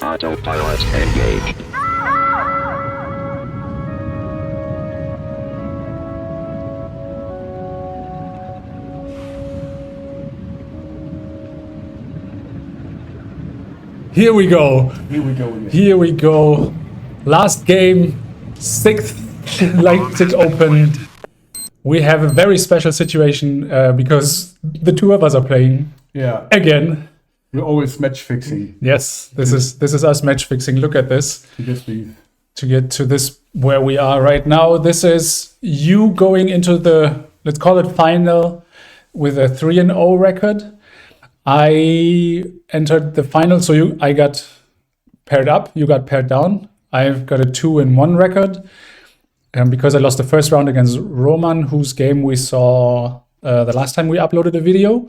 Autopilot engaged. Here we go. Here we go again. Here we go. Last game, 6th Leipzig Open. We have a very special situation because the two of us are playing Yeah, again. we're always match fixing. Yes, this is us match fixing. Look at this. To get to this where we are right now. This is you going into the, let's call it final, with a 3-0 record. I entered the final, so I got paired up, you got paired down. I've got a 2-1 record. Because I lost the first round against Roman, whose game we saw the last time we uploaded a video.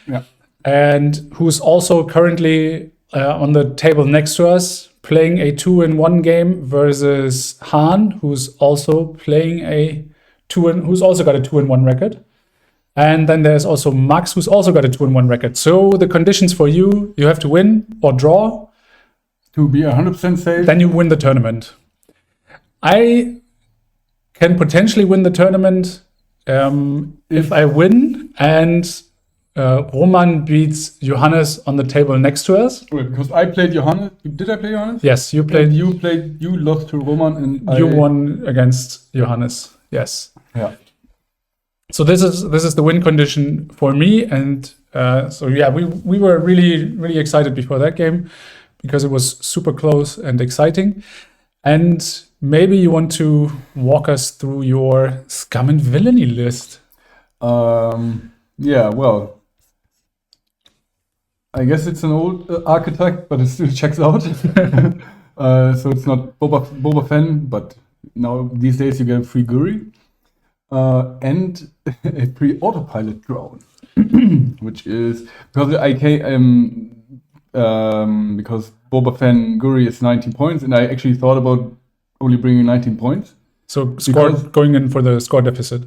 Yeah. And who's also currently on the table next to us, playing a 2-1 game versus Han, who's also playing who's also got a 2-1 record. And then there's also Max, who's also got a 2-1 record. So the conditions for you have to win or draw. To be 100% safe. Then you win the tournament. I can potentially win the tournament if I win and Roman beats Johannes on the table next to us. Wait, because I played Johannes. Did I play Johannes? Yes, you played. You lost to Roman and You won against Johannes. Yes. Yeah. So this is the win condition for me, and so yeah, we were really excited before that game because it was super close and exciting. And maybe you want to walk us through your Scum and Villainy list. Yeah, well, I guess it's an old archetype, but it still checks out. So it's not Boba Fett, but now these days you get a free Guri and a free autopilot drone, which is because Boba Fett Guri is 19 points, and I actually thought about only bringing 19 points. So going in for the score deficit.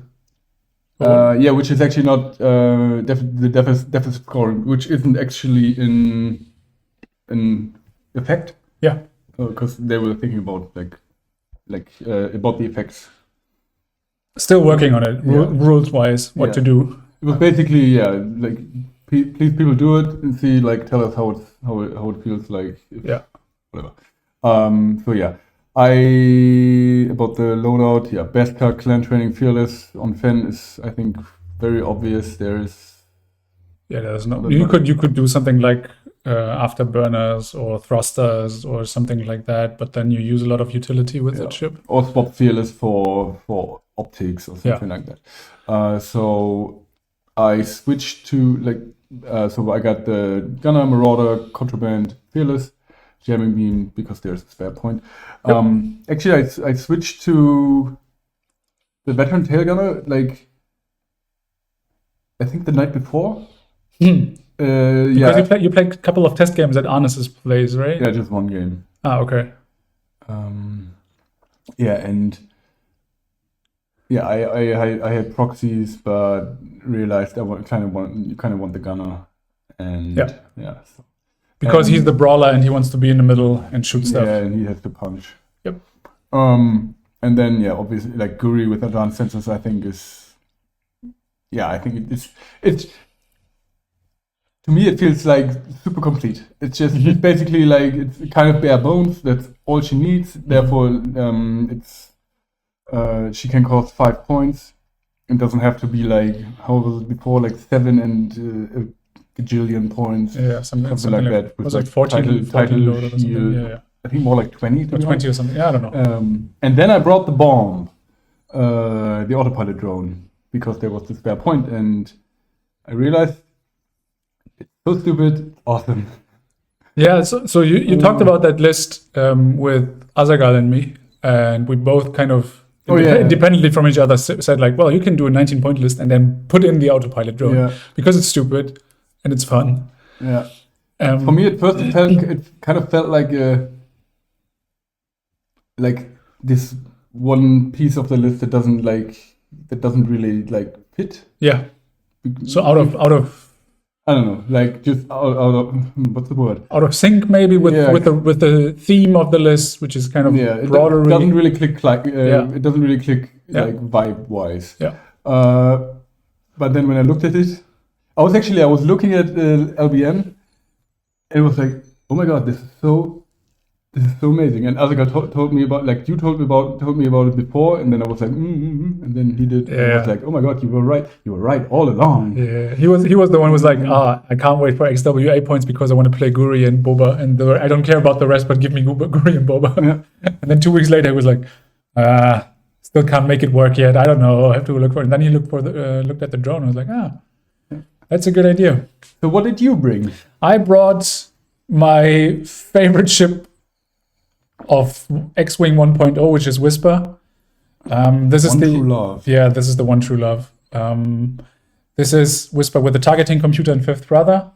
Yeah, which is actually not the deficit scoring, which isn't actually in effect. Yeah, because they were thinking about about the effects. Still working on it, rules wise, what to do. It was basically please people do it and see tell us how it feels like. Whatever. So yeah. About the loadout, Beskar, clan training, fearless on Fen is, I think, very obvious. There's no. You could do something like afterburners or thrusters or something like that, but then you use a lot of utility with that ship. Or swap fearless for optics or something like that. So I switched to so I got the Gunner, Marauder, Contraband, fearless. Jamming beam because there's a spare point. Actually, I switched to the veteran tail gunner I think the night before. Because you played a couple of test games at Jannis' place, right? Yeah, just one game. Okay. I had proxies, but realized you kind of want the gunner, and so. Because he's the brawler and he wants to be in the middle and shoot stuff. Yeah, and he has to punch. Yep. And then obviously Guri with advanced sensors, I think is. Yeah, I think it's. To me, it feels super complete. It's just it's basically it's kind of bare bones. That's all she needs. Therefore, it's. She can cost 5 points. It doesn't have to be how was it before 7 and. Gajillion points, something like that. It was 14 load or something. Yeah. I think more 20. Or 20 or something. Yeah, I don't know. And then I brought the bomb, the autopilot drone, because there was the spare point, and I realized it's so stupid, awesome. Yeah, so you talked about that list with Azagal and me, and we both kind of independently from each other, said like, well, you can do a 19-point list and then put in the autopilot drone because it's stupid and it's fun. Yeah. For me, at first, it kind of felt like this one piece of the list that doesn't really like fit. Yeah. So out of I don't know, like just out of what's the word? Out of sync maybe with the theme of the list, which is kind of broader. It doesn't really click it doesn't really click like vibe wise. Yeah. But then when I looked at it, I was looking at LBN, and it was like, oh my god, this is so amazing. And Azaka told me about, like, you told me about it before, and then I was like, and then he did. And I was like, oh my god, you were right all along. Yeah, he was the one who was like, I can't wait for XWA points because I want to play Guri and Boba, and I don't care about the rest, but give me Guri and Boba. Yeah. And then 2 weeks later, he was like, still can't make it work yet. I don't know. I have to look for it. And then he looked at the drone. I was like, that's a good idea. So what did you bring? I brought my favorite ship of X-Wing 1.0, which is Whisper. This is the true love. Yeah, this is the one true love. This is Whisper with the targeting computer and Fifth Brother.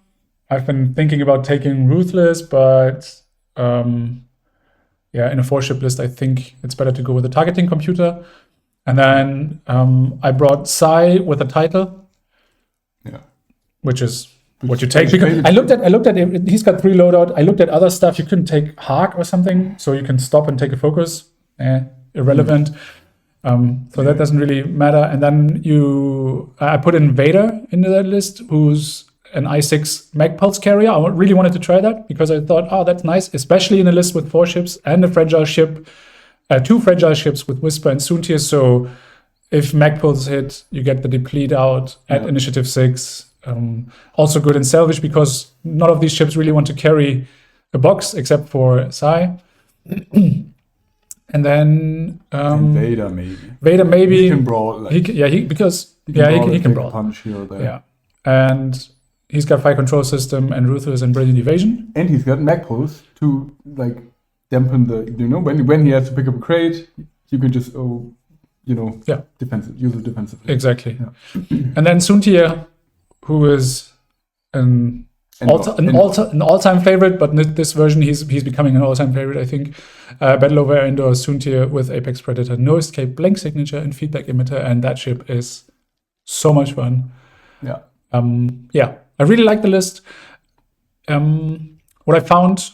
I've been thinking about taking Ruthless, but in a 4-ship list, I think it's better to go with the targeting computer. And then I brought Psy with a title. Yeah. Which is what you take, because I looked at it, he's got 3 loadout. I looked at other stuff. You couldn't take Hark or something, so you can stop and take a focus. Irrelevant. So that doesn't really matter. And then I put in Vader into that list, who's an i6 mag pulse carrier. I really wanted to try that because I thought, that's nice, especially in a list with 4 ships and a fragile ship, 2 fragile ships with Whisper and Soontir. So if mag pulse hit, you get the deplete out at initiative 6. Also good in salvage because none of these ships really want to carry a box except for Psy. And then and Vader maybe. He can brawl. He can brawl. Punch here or there. Yeah, and he's got fire control system and Ruthless and brilliant evasion. And he's got mag pulse to like dampen the. When he has to pick up a crate, you can just use it defensively. Exactly. Yeah. And then Soontir, who is an all-time favorite, but in this version he's becoming an all-time favorite, I think. Battle over Air Indoor, Soontir with Apex Predator, no escape, blank signature, and feedback emitter, and that ship is so much fun. Yeah. I really like the list. What I found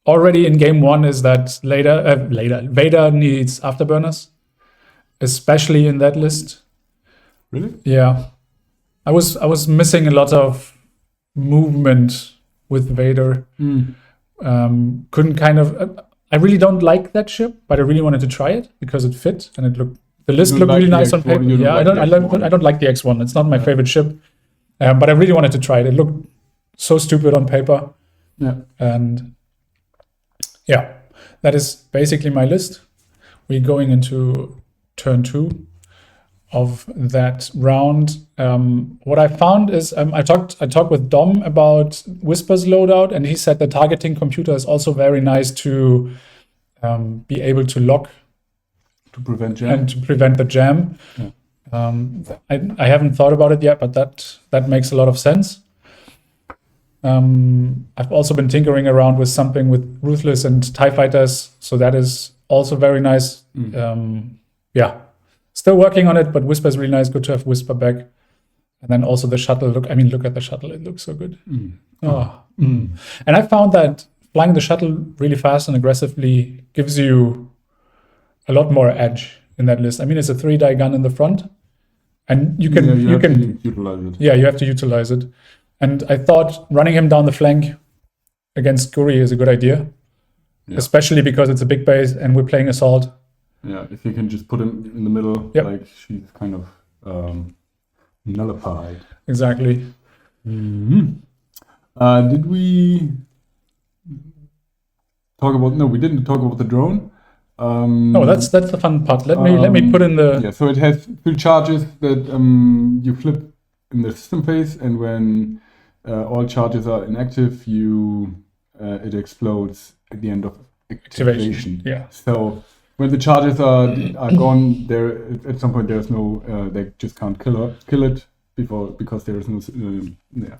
already in game 1 is that Vader needs afterburners, especially in that list. Really? Yeah. I was missing a lot of movement with Vader. I really don't like that ship, but I really wanted to try it because it fit and the list looked really nice on paper. I don't like the X1. It's not my favorite ship, but I really wanted to try it. It looked so stupid on paper. Yeah. And that is basically my list. We're going into turn 2 of that round. What I found is I talked with Dom about Whisper's loadout, and he said the targeting computer is also very nice to be able to lock to prevent jam and to prevent the jam. Yeah. I haven't thought about it yet, but that makes a lot of sense. I've also been tinkering around with something with Ruthless and TIE Fighters, so that is also very nice. Still working on it, but Whisper is really nice. Good to have Whisper back. And then also the shuttle. Look at the shuttle. It looks so good. And I found that flying the shuttle really fast and aggressively gives you a lot more edge in that list. I mean, it's a 3-die gun in the front, and you can utilize it. Yeah, you have to utilize it. And I thought running him down the flank against Guri is a good idea, especially because it's a big base and we're playing assault. Yeah, if you can just put him in the middle, like she's kind of nullified. Exactly. Did we talk about? No, we didn't talk about the drone. No, that's the fun part. Let me put in the. Yeah, so it has 3 charges that you flip in the system phase, and when all charges are inactive, it explodes at the end of activation. Yeah. So when the charges are gone, there at some point there's no they just can't kill it because there is no yeah.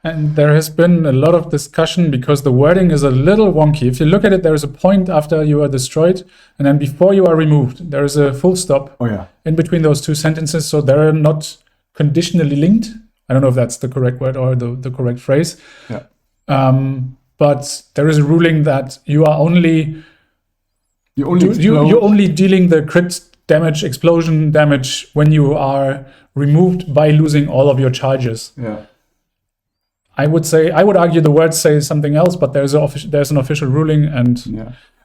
And there has been a lot of discussion because the wording is a little wonky. If you look at it, there is a point after you are destroyed, and then before you are removed, there is a full stop in between those two sentences, so they're not conditionally linked. I don't know if that's the correct word or the correct phrase. Yeah. But there is a ruling that you're only dealing the crit damage, explosion damage when you are removed by losing all of your charges. Yeah. I would argue the words say something else, but there's an official ruling, and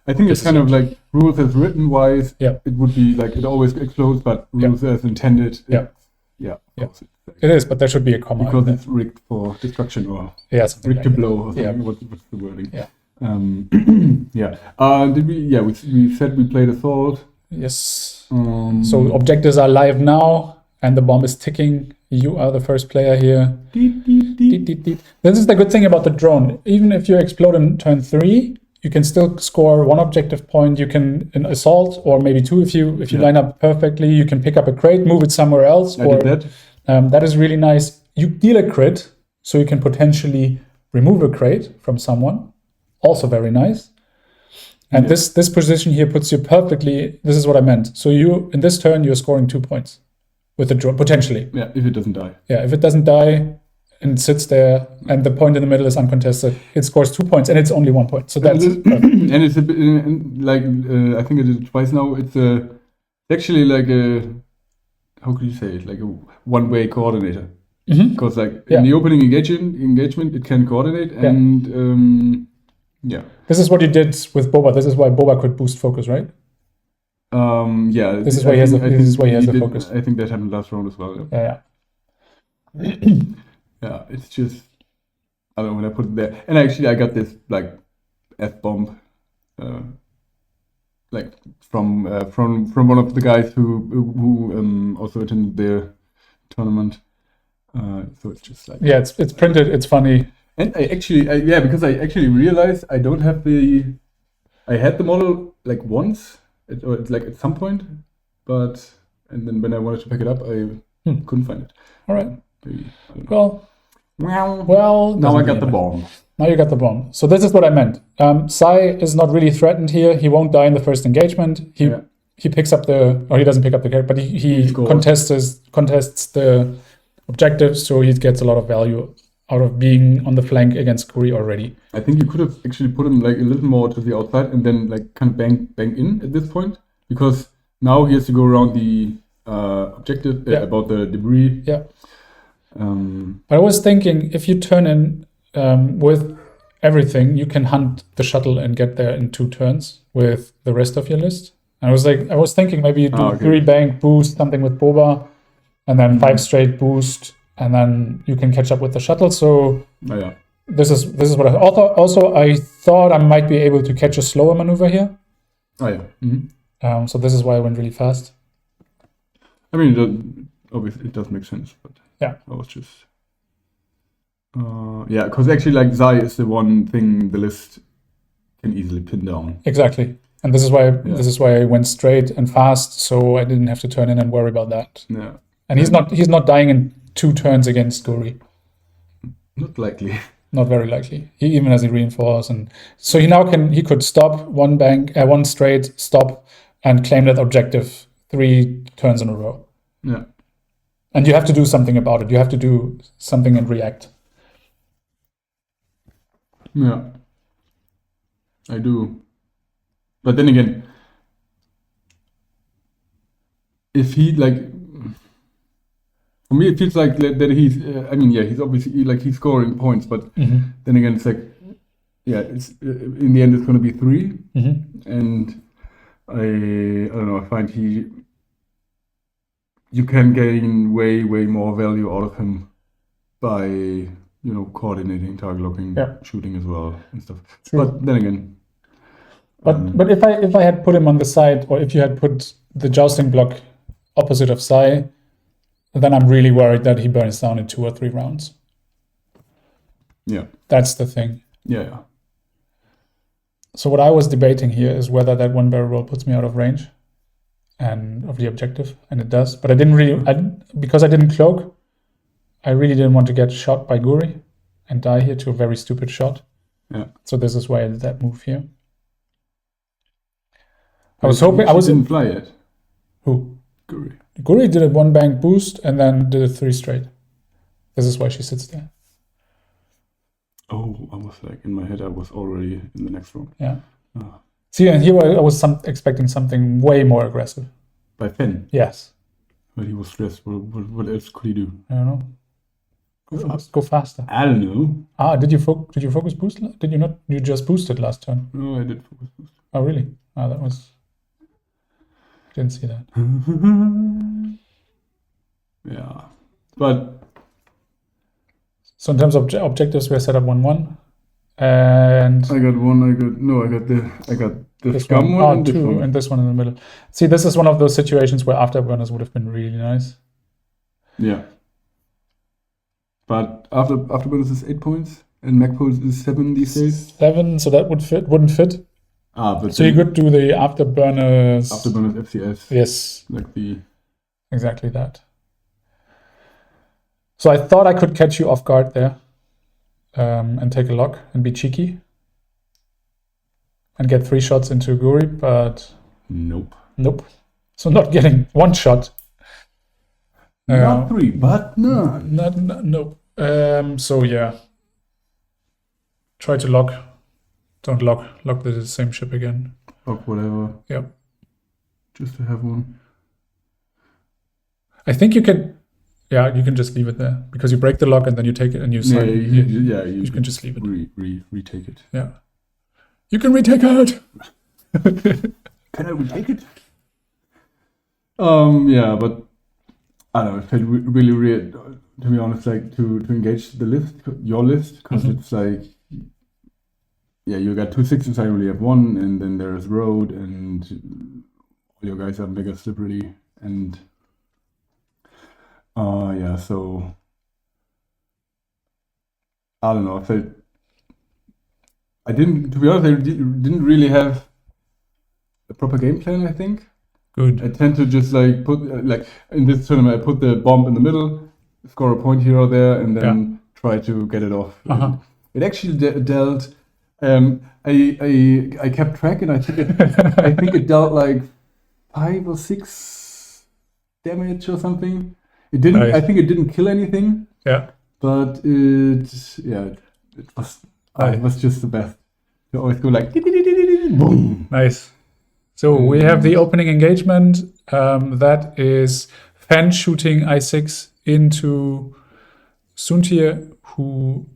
I think it's kind of like rules as written wise. Yeah. It would be like it always explodes, but rules as intended. It is, but there should be a comma because it's rigged for destruction or rigged to blow. Or something. What's the wording? We said we played assault. Yes. So objectives are live now, and the bomb is ticking. You are the first player here. This is the good thing about the drone. Even if you explode in turn 3, you can still score 1 objective point. You can in assault, or maybe 2 if you line up perfectly. You can pick up a crate, move it somewhere else. I did that. That is really nice. You deal a crit, so you can potentially remove a crate from someone. Also very nice. And this position here puts you perfectly. This is what I meant. So you in this turn you're scoring 2 points. With the drone, potentially. Yeah, if it doesn't die. Yeah, if it doesn't die and sits there and the point in the middle is uncontested, it scores 2 points and it's only 1 point. So that's and it's a bit like I think I did it twice now. It's actually like a, how could you say it? Like a one-way coordinator. Because in the opening engagement it can coordinate and This is what you did with Boba. This is why Boba could boost focus, right? This is why he has the focus. I think that happened last round as well. Yeah. Yeah, it's just I don't know when I put it there. And actually, I got this like F bomb, like from one of the guys who also attended the tournament. So it's just like it's printed. It's funny. And because I actually realized I don't have I had the model like once. It's like at some point, and then when I wanted to pick it up, I couldn't find it. All right. Maybe, well. Now I got the bomb. Now you got the bomb. So this is what I meant. Sai is not really threatened here. He won't die in the first engagement. He picks up he doesn't pick up the character, but he contests the objectives, so he gets a lot of value out of being on the flank against Kuri already. I think you could have actually put him like a little more to the outside and then like kind of bang in at this point, because now he has to go around the objective about the debris. Yeah. But I was thinking if you turn in with everything, you can hunt the shuttle and get there in 2 turns with the rest of your list. And I was thinking maybe you do 3 bank boost, something with Boba, and then 5 straight boost. And then you can catch up with the shuttle. So this is what I thought. Also, I thought I might be able to catch a slower maneuver here. So this is why I went really fast. I mean, obviously it does make sense, but I was just because actually like Zai is the one thing the list can easily pin down. Exactly, and this is why I went straight and fast, so I didn't have to turn in and worry about that. Yeah, and he's not dying in 2 turns against Guri. Not likely. Not very likely. He even has a reinforce, and so he could stop 1 straight stop and claim that objective 3 turns in a row. Yeah. And you have to do something about it. You have to do something and react. Yeah. I do. But then again, if he for me, it feels like that he's. He's obviously he's scoring points, but then again, it's like, it's in the end it's going to be 3, and I don't know. I find you can gain way more value out of him by coordinating, target locking, shooting as well and stuff. True. But then again, but if I had put him on the side, or if you had put the jousting block opposite of Sai, then I'm really worried that he burns down in 2 or 3 rounds. Yeah. That's the thing. Yeah. So what I was debating here is whether that one barrel roll puts me out of range and of the objective, and it does. But I didn't really, because I didn't cloak, I really didn't want to get shot by Guri and die here to a very stupid shot. Yeah. So this is why I did that move here. I was hoping I didn't fly yet. Who? Guri. Guri did a 1 bank boost and then did a 3 straight. This is why she sits there. Oh, I was like, in my head, I was already in the next room. Yeah. See, and here I was expecting something way more aggressive. By Finn? Yes. But he was stressed. What else could he do? I don't know. Go faster. I don't know. Did you focus boost? Did you not? You just boosted last turn. No, I did focus boost. Oh, really? That was... Didn't see that. Yeah. But... So in terms of objectives, we're set up 1-1. And... I got the this scum one and this 2, one. and this one in the middle. See, this is one of those situations where afterburners would have been really nice. Yeah. But afterburners is 8 points, and Macpose is 7 these days. 7, so that wouldn't fit. But so you could do the afterburners. Afterburners FCS. Yes. Like the... Exactly that. So I thought I could catch you off guard there, and take a lock and be cheeky and get 3 shots into Guri, but nope. So not getting 1 shot. Not 3, but no. No. So yeah. Try to lock. Don't lock. Lock the same ship again. Lock whatever. Yep. Just to have one. I think you can. Yeah, you can just leave it there because you break the lock and then you take it and you sign. You can just leave it. Retake it. Yeah. You can retake it. Can I retake it? Yeah, but I don't know. It felt really weird, to be honest, like to engage the list, your list, because it's like, yeah, you got 2 6s, I only have 1, and then there's road, and all your guys are mega slippery, and yeah, so I don't know. I felt to be honest, I didn't really have a proper game plan, I think. Good. I tend to just like put, like in this tournament, I put the bomb in the middle, score a point here or there, and then try to get it off. It actually dealt. I kept track, and I think it dealt like 5 or 6 damage or something. It didn't. Nice. I think it didn't kill anything. Yeah. But it was just the best. You always go like boom. Nice. So we have the opening engagement. That is Fan shooting I6 into Suntir, who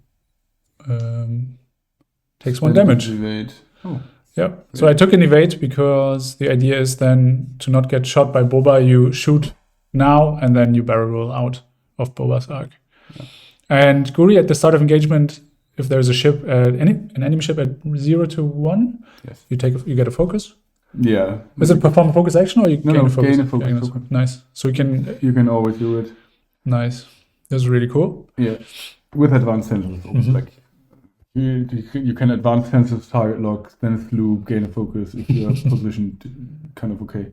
takes 1 damage. Evade. Oh. Yeah. So I took an evade because the idea is then to not get shot by Boba, you shoot now and then you barrel roll out of Boba's arc. Yeah. And Guri at the start of engagement, if there's a ship, an enemy ship at 0 to 1, yes, you get a focus. Yeah. Is it perform a focus action or you gain a focus? Gain a focus. Nice. So you can always do it. Nice. This is really cool. Yeah. With advanced sensors, like you can advance sensors, target lock, then loop, gain a focus if you're positioned kind of okay.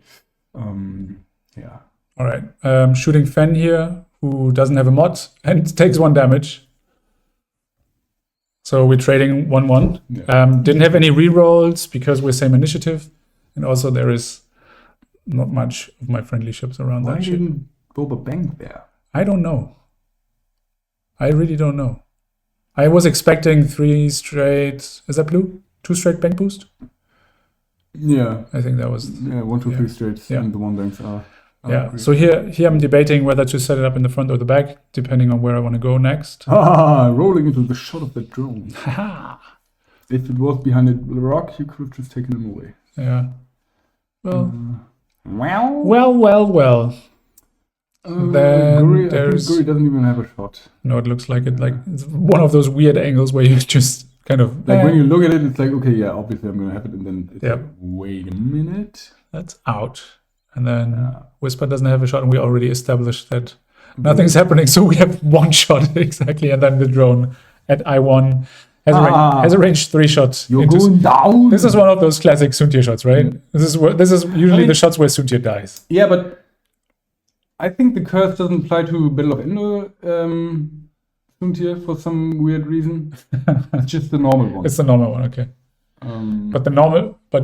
Yeah. All right. Shooting Fen here, who doesn't have a mod and takes 1 damage. So we're trading 1-1. Yeah. Didn't have any rerolls because we're same initiative. And also there is not much of my friendly ships around that ship. Why didn't Boba bank there? I don't know. I really don't know. I was expecting 3 straight... Is that blue? 2 straight bank boost? Yeah. I think that was... Yeah, 1, 2, 3 straights, and the 1 banks are... Yeah, so here I'm debating whether to set it up in the front or the back, depending on where I want to go next. Rolling into the shot of the drone. If it was behind a rock, you could have just taken him away. Yeah. Well. Then Guri doesn't even have a shot. No, it looks like it. Like it's one of those weird angles where you just kind of like when you look at it, it's like, okay, yeah, obviously I'm gonna have it, and then it's like, wait a minute, that's out. And then Whisper doesn't have a shot, and we already established that nothing's happening, so we have 1 shot exactly, and then the drone at I1 Has a range 3 shot. You're going down. This is one of those classic Suntir shots, right? This is usually the shots where Suntir dies. Yeah, but I think the curse doesn't apply to Battle of Endor Suntir for some weird reason. It's just the normal one. It's the normal one, okay. But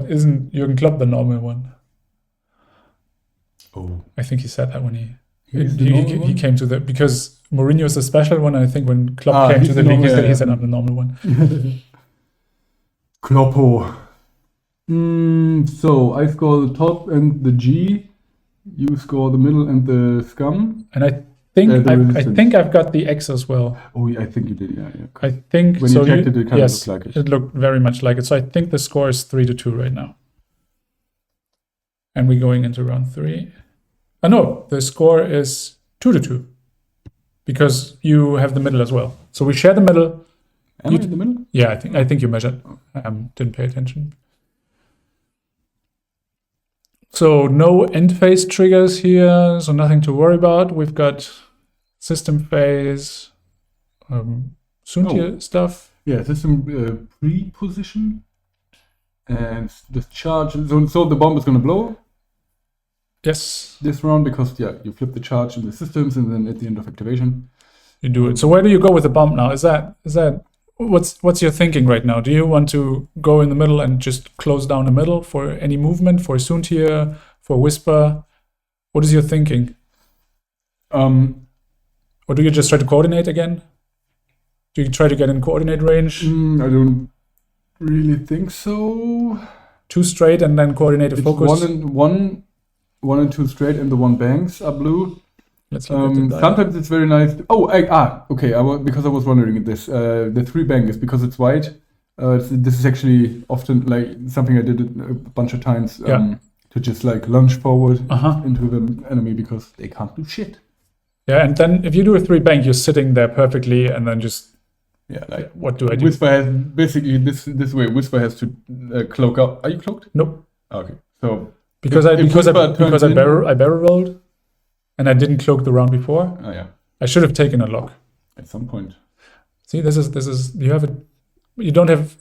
isn't Jürgen Klopp the normal one? Oh, I think he said that when he came to the, because Mourinho is the special one, and I think when Klopp came to the league, he said I'm the normal one. Kloppo. So I score the top and the G. You score the middle and the Scum. And I think I've got the X as well. Oh, I think you did. Yeah. I think when so. You checked it, it kind of looked like it. It looked very much like it. So I think the score is 3-2 right now. And we're going into round 3. No, the score is 2-2 because you have the middle as well. So we share the middle. Am I in the middle? Yeah, I think you measured. Didn't pay attention. So no end phase triggers here, so nothing to worry about. We've got system phase, Suntir stuff. Yeah, system pre-position and discharge. So the bomb is going to blow. Yes. This round because you flip the charge in the systems and then at the end of activation you do it. So where do you go with the bomb now? Is that what's your thinking right now? Do you want to go in the middle and just close down the middle for any movement, for Suntir, for Whisper? What is your thinking? Or do you just try to coordinate again? Do you try to get in coordinate range? I don't really think so. 2 straight and then coordinate a focus. One and 2 straight, and the 1 bangs are blue. Let's look at that. Sometimes it's very nice. Okay. Because I was wondering this. The 3 bang is because it's white. This is actually often like something I did a bunch of times to just like lunge forward into the enemy because they can't do shit. Yeah, and then if you do a 3 bang, you're sitting there perfectly, and then just what do I do? Whisper has basically this way. Whisper has to cloak up. Are you cloaked? Nope. Okay, so. Because I barrel rolled, and I didn't cloak the round before. Oh yeah. I should have taken a lock at some point. See, this is you don't have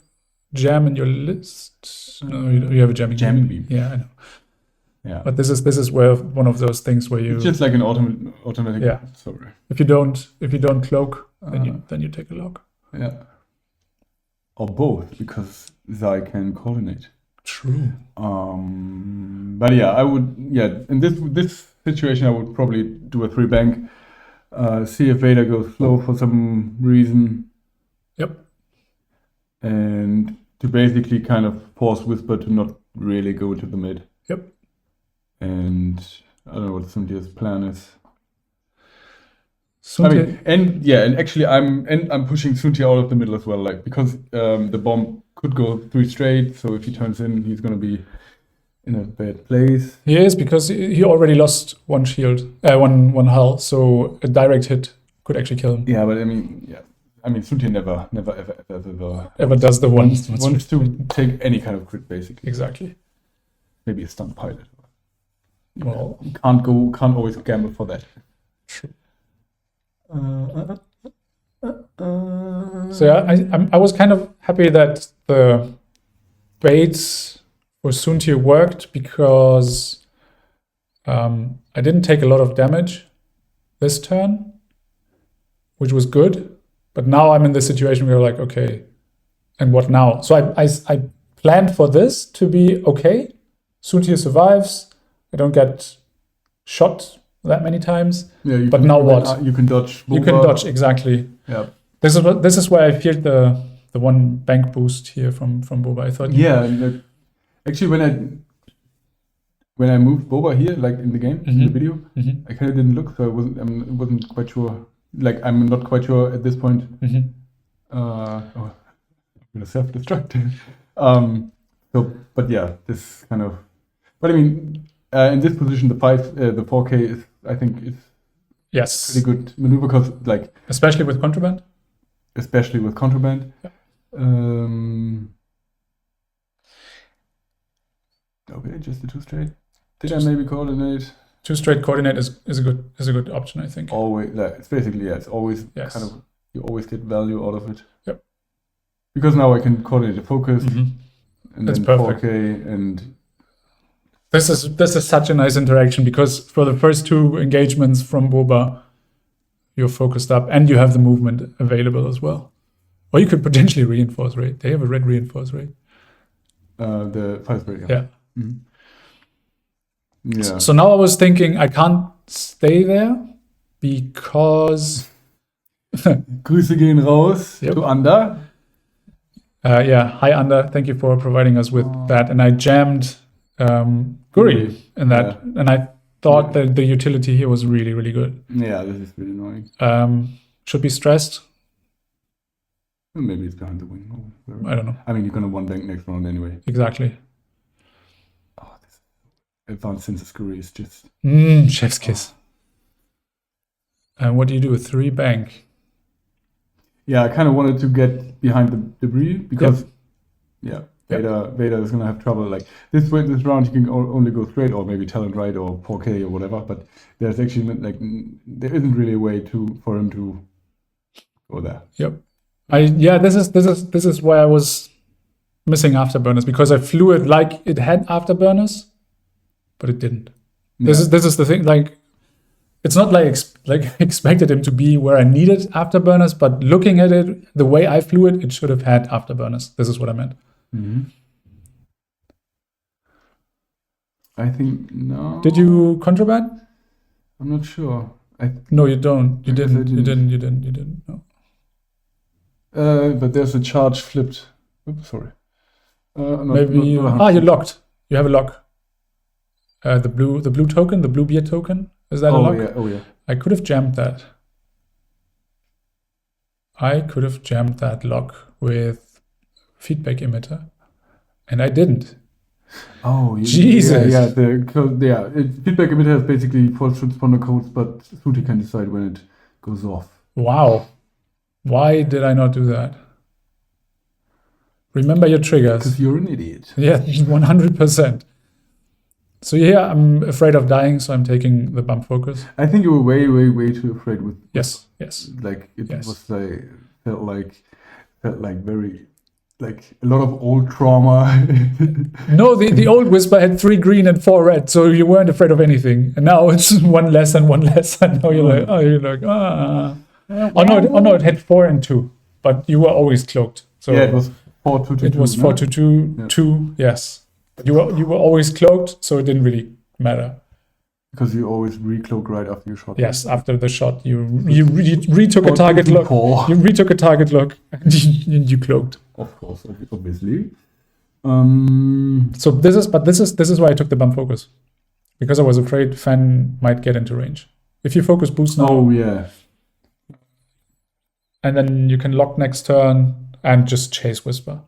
jam in your list. No, you have a jamming beam. Yeah, I know. Yeah. But this is where one of those things where you. It's just like an automatic. Yeah. Sorry. If you don't cloak, then you take a lock. Yeah. Or both, because Zai can coordinate. True. But yeah, I would. Yeah, in this situation, I would probably do a 3 bang. See if Vader goes slow for some reason. Yep. And to basically kind of force Whisper to not really go to the mid. Yep. And I don't know what Suntir's plan is. Suntir. And actually I'm pushing Suntir out of the middle as well, like because the bomb could go 3 straight, so if he turns in, he's gonna be in a bad place. He is, because he already lost 1 shield, one hull, so a direct hit could actually kill him. Yeah, but I mean Suntir never ever does the wants to take any kind of crit, basically. Exactly. Maybe a stunt pilot. Well, you can't always gamble for that. True. So yeah, I was kind of happy that the baits for Suntir worked, because I didn't take a lot of damage this turn, which was good. But now I'm in the situation where like, okay, and what now? So I planned for this to be okay. Suntir survives. I don't get shot that many times. Yeah, but now what? You can dodge. You can dodge, exactly. Yeah. This is where I feared the 1 bank boost here from Boba. I thought. Yeah, actually when I moved Boba here, like in the game, in the video, I kind of didn't look, so I wasn't quite sure. Like I'm not quite sure at this point. I'm gonna self-destruct. But yeah, this kind of. But I mean, in this position, the 4K is, I think, is pretty good maneuver, because like especially with contraband. Yeah. Okay, just the 2 straight. Did I maybe coordinate? 2 straight coordinate is a good option, I think. Always, it's basically it's always kind of, you always get value out of it. Yep. because now I can coordinate the focus, and That's then perfect. 4K, and This is such a nice interaction because for the first two engagements from Boba, you're focused up and you have the movement available as well. Or you could potentially reinforce rate. They have a red reinforce rate. the 5 rate. Yeah. Yeah. So now I was thinking I can't stay there because Grüße gehen raus Yep. to Under. hi Under, thank you for providing us with that. And I jammed Guri in that, and I thought that the utility here was really, really good. Yeah, this is really annoying. Should be stressed. Maybe it's behind the wing. Or whatever. I don't know I mean, you're gonna one bank next round anyway. exactly. Oh, this advanced census query is just. Chef's kiss. And what do you do? 3 bank. Yeah, I kind of wanted to get behind the debris because, Vader is gonna have trouble. Like this round, he can only go straight, or maybe talent right, or 4K or whatever. But there's actually there isn't really a way for him to go there. Yep. This is why I was missing afterburners, because I flew it like it had afterburners, but it didn't. This is the thing. Like, it's not like expected him to be where I needed afterburners, but looking at it, the way I flew it, it should have had afterburners. This is what I meant. Mm-hmm. I think no. Did you contraband? I'm not sure. No, you don't. You I guess didn't. I You didn't. didn't. No. But there's a charge flipped. Oops, sorry. Maybe not you 100%. locked. You have a lock. The blue token, the blue beer token. Is that a lock? Yeah. Oh yeah. I could have jammed that. I could have jammed that lock with feedback emitter, and I didn't. Oh, Jesus. Yeah. Feedback emitter has basically false transponder codes, but Suti can decide when it goes off. Wow. Why did I not do that? Remember your triggers. Because you're an idiot. Yeah, 100%. So yeah, I'm afraid of dying, so I'm taking the bump focus. I think you were way too afraid with. Yes. Like it Yes. was felt like very like a lot of old trauma. No, the old Whisper had 3 green and 4 red, so you weren't afraid of anything. And now it's 1 less and 1 less, and now you're like. Oh no, it had 4 and 2, but you were always cloaked. So yeah, it was 4-2-2. it was 4-2-2, 2, yes. You were always cloaked, so it didn't really matter. Because you always recloak right after you shot. Yes, after the shot, you retook a target lock. 4-2-4. You retook a target lock, and you cloaked. Of course, obviously. So this is why I took the bump focus, because I was afraid Fan might get into range. If you focus boost now, Oh yeah. and then you can lock next turn and just chase Whisper.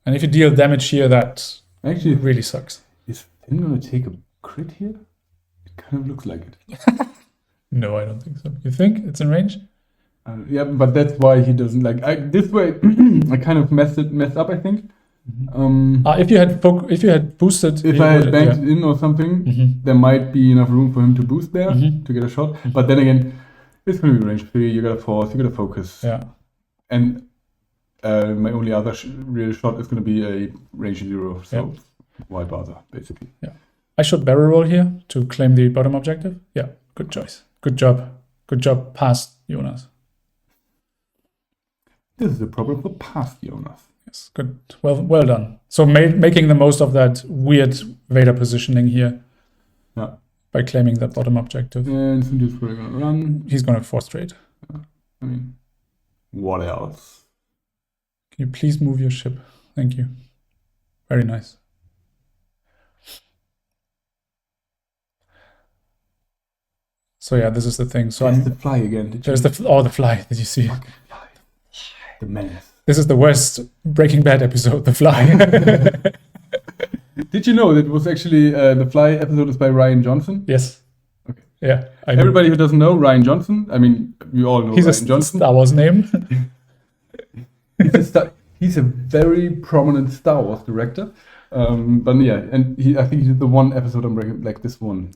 And if you deal damage here, that Actually, really sucks. is Finn gonna take a crit here? It kind of looks like it. No, I don't think so. You think it's in range? Yeah, but that's why he doesn't like. This way, I kind of messed up. I think. If you had boosted, If I had banked it in or something, there might be enough room for him to boost there to get a shot. But then again, it's going to be range 3. You got to force. You got to focus. Yeah. And my only other real shot is going to be a range 0. So why bother, basically? Yeah. I should barrel roll here to claim the bottom objective. Yeah. Good choice. Good job. Good job. Past Jonas. This is a problem for past Jonas. Yes. Good. Well done. So making the most of that weird Vader positioning here. Yeah. By claiming that bottom objective. And Cindy's probably going to run. He's going to force trade. I mean, what else? Can you please move your ship? Thank you. Very nice. So yeah, this is the thing. So There's the fly again. there's the fly. Did you see? Fucking fly. The menace. This is the worst Breaking Bad episode. The fly. Did you know that it was actually the Fly episode is by Ryan Johnson? Yes. Okay. Yeah. I know. Everybody who doesn't know Ryan Johnson, I mean, you all know He's Ryan a Johnson. Star Wars name. He's a very prominent Star Wars director. But yeah, and I think he did the one episode on Breaking, like this one.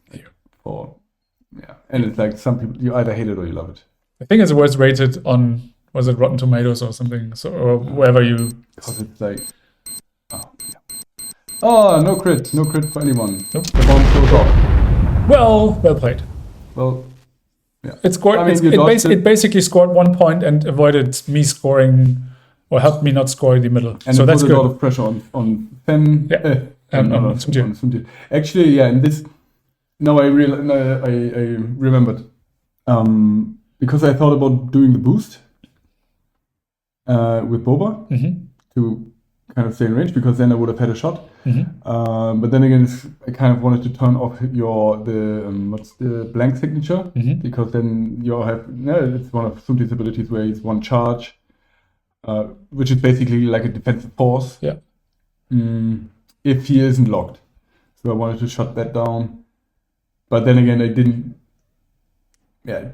And it's like some people, you either hate it or you love it. I think it's the worst rated on was it Rotten Tomatoes or something? So or wherever you. Because it's like, no crit for anyone. Nope. The bomb goes off. Well played. Well, yeah. It scored. I mean, It basically scored 1 point and avoided me scoring, or helped me not score the middle. And so it that's put good. a lot of pressure on Fen. Yeah. And on Suntir. Suntir. Actually, yeah. In this, now I remembered. Because I thought about doing the boost with Boba to kind of stay in range, because then I would have had a shot. But then again, I kind of wanted to turn off what's the blank signature, because then you have it's one of Suntir's abilities where it's one charge, which is basically like a defensive force. Yeah. If he isn't locked, so I wanted to shut that down. But then again, I didn't. Yeah.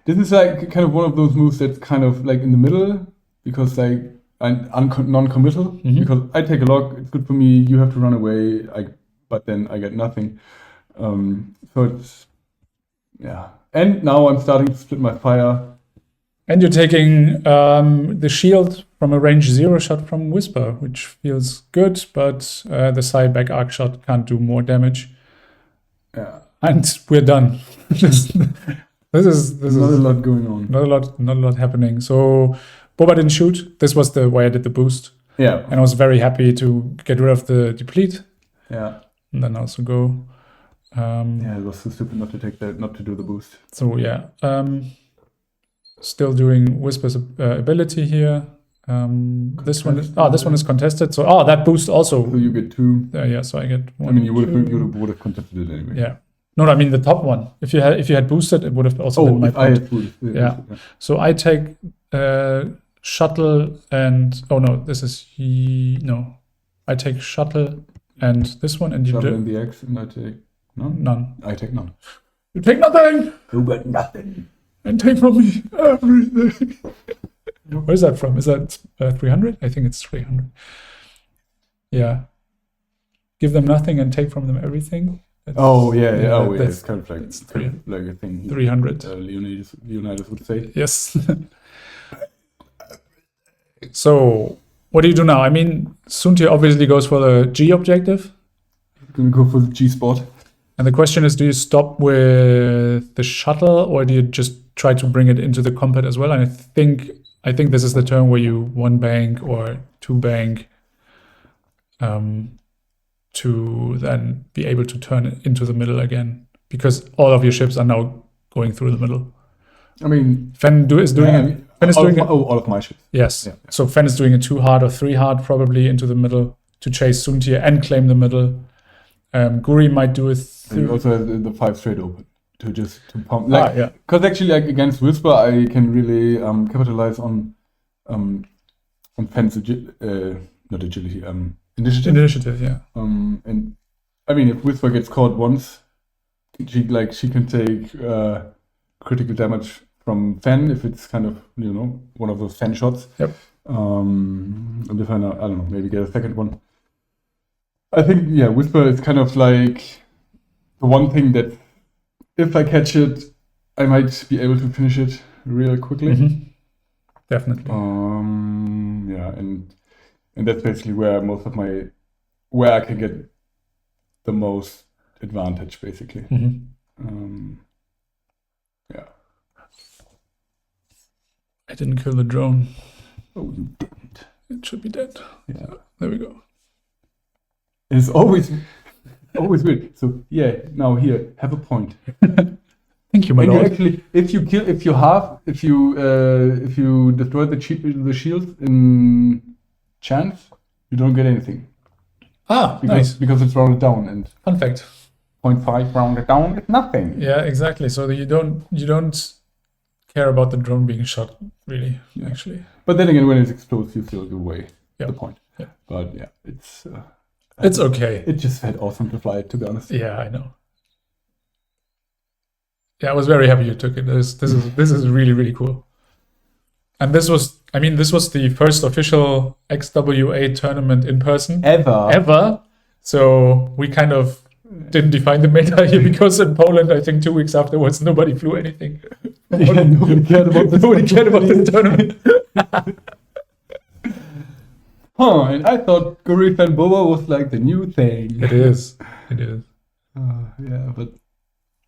This is like kind of one of those moves that's kind of like in the middle, because like I'm non-committal, because I take a lock, it's good for me, you have to run away, but then I get nothing. So it's, yeah. And now I'm starting to split my fire. And you're taking the shield from a range 0 shot from Whisper, which feels good, but the side back arc shot can't do more damage. Yeah. And we're done. This is not a lot going on. Not a lot happening. So Boba didn't shoot. This was the way I did the boost. Yeah. And I was very happy to get rid of the deplete. Yeah. And then also go. It was so stupid not to do the boost. So yeah. Still doing Whisper's ability here. This one is contested. So that boost also. So you get 2. Yeah, so I get 1. I mean, you would have contested it anyway. Yeah. No, I mean the top one. If you had boosted, it would have also been my point. I had boosted. Yeah. So I take shuttle and this is I take shuttle and this one, and you shuttle do and the X, and I take none. None. I take none. You take nothing. You get nothing. And take from me everything. Where is that from? Is that 300? I think it's 300. Yeah. Give them nothing and take from them everything. It's kind of like a thing. 300. Leonidas would say. Yes. So, what do you do now? I mean, Suntir obviously goes for the G objective. Gonna go for the G spot. And the question is, do you stop with the shuttle, or do you just try to bring it into the combat as well? And I think this is the turn where you 1 bank or 2 bank to then be able to turn it into the middle again, because all of your ships are now going through the middle. I mean, Fen is doing all of my ships. Yes. Yeah. So Fen is doing a 2 hard or 3 hard probably into the middle to chase Suntir and claim the middle. Guri might do it. You also have the 5 straight open to pump. Because actually, against Whisper, I can really capitalize on Fen's not agility, initiative. Initiative, yeah. And I mean, if Whisper gets caught once, she can take critical damage from Fen if it's kind of one of those Fen shots. Yep. And if I don't know, maybe get a second one. I think Whisper is kind of like the one thing that if I catch it, I might be able to finish it real quickly. Definitely. And that's basically where where I can get the most advantage, basically. I didn't kill the drone. Oh, you didn't. It should be dead. Yeah. So, there we go. It's always weird. So now here, have a point. Thank you, my lord. Actually, if you destroy the shield in chance, you don't get anything. Nice. Because it's rounded down, and fun fact. 0.5 rounded down is nothing. Yeah, exactly. So you don't care about the drone being shot, really, actually. But then again, when it explodes, you still give away the point. Yeah. But it's okay. It just felt awesome to fly it, to be honest. Yeah, I know. Yeah, I was very happy you took it. This is really, really cool. And this was the first official XWA tournament in person ever. So we kind of didn't define the meta here, because in Poland, I think 2 weeks afterwards, nobody flew anything. Nobody cared about this. Nobody cared about this tournament. And I thought Guri Fan Boba was like the new thing. It is. It is. Yeah, but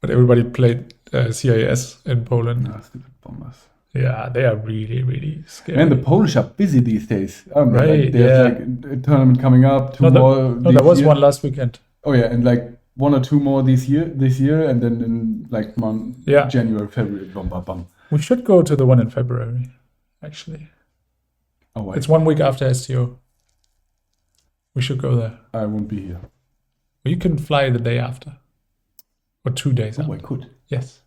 But everybody played CIS in Poland. no, stupid bombers. Yeah, they are really, really scary. Man, the Polish are busy these days. Right, There's yeah. like a tournament coming up. Two No, more. there this was year. one last weekend. Oh yeah, and like one or two more this year, and then in like Yeah. January, February, bum, bum, bum. We should go to the one in February, actually. Oh wait, It's 1 week after STO. We should go there. I won't be here. Or you can fly the day after. Or 2 days Oh, after. I could. Yes.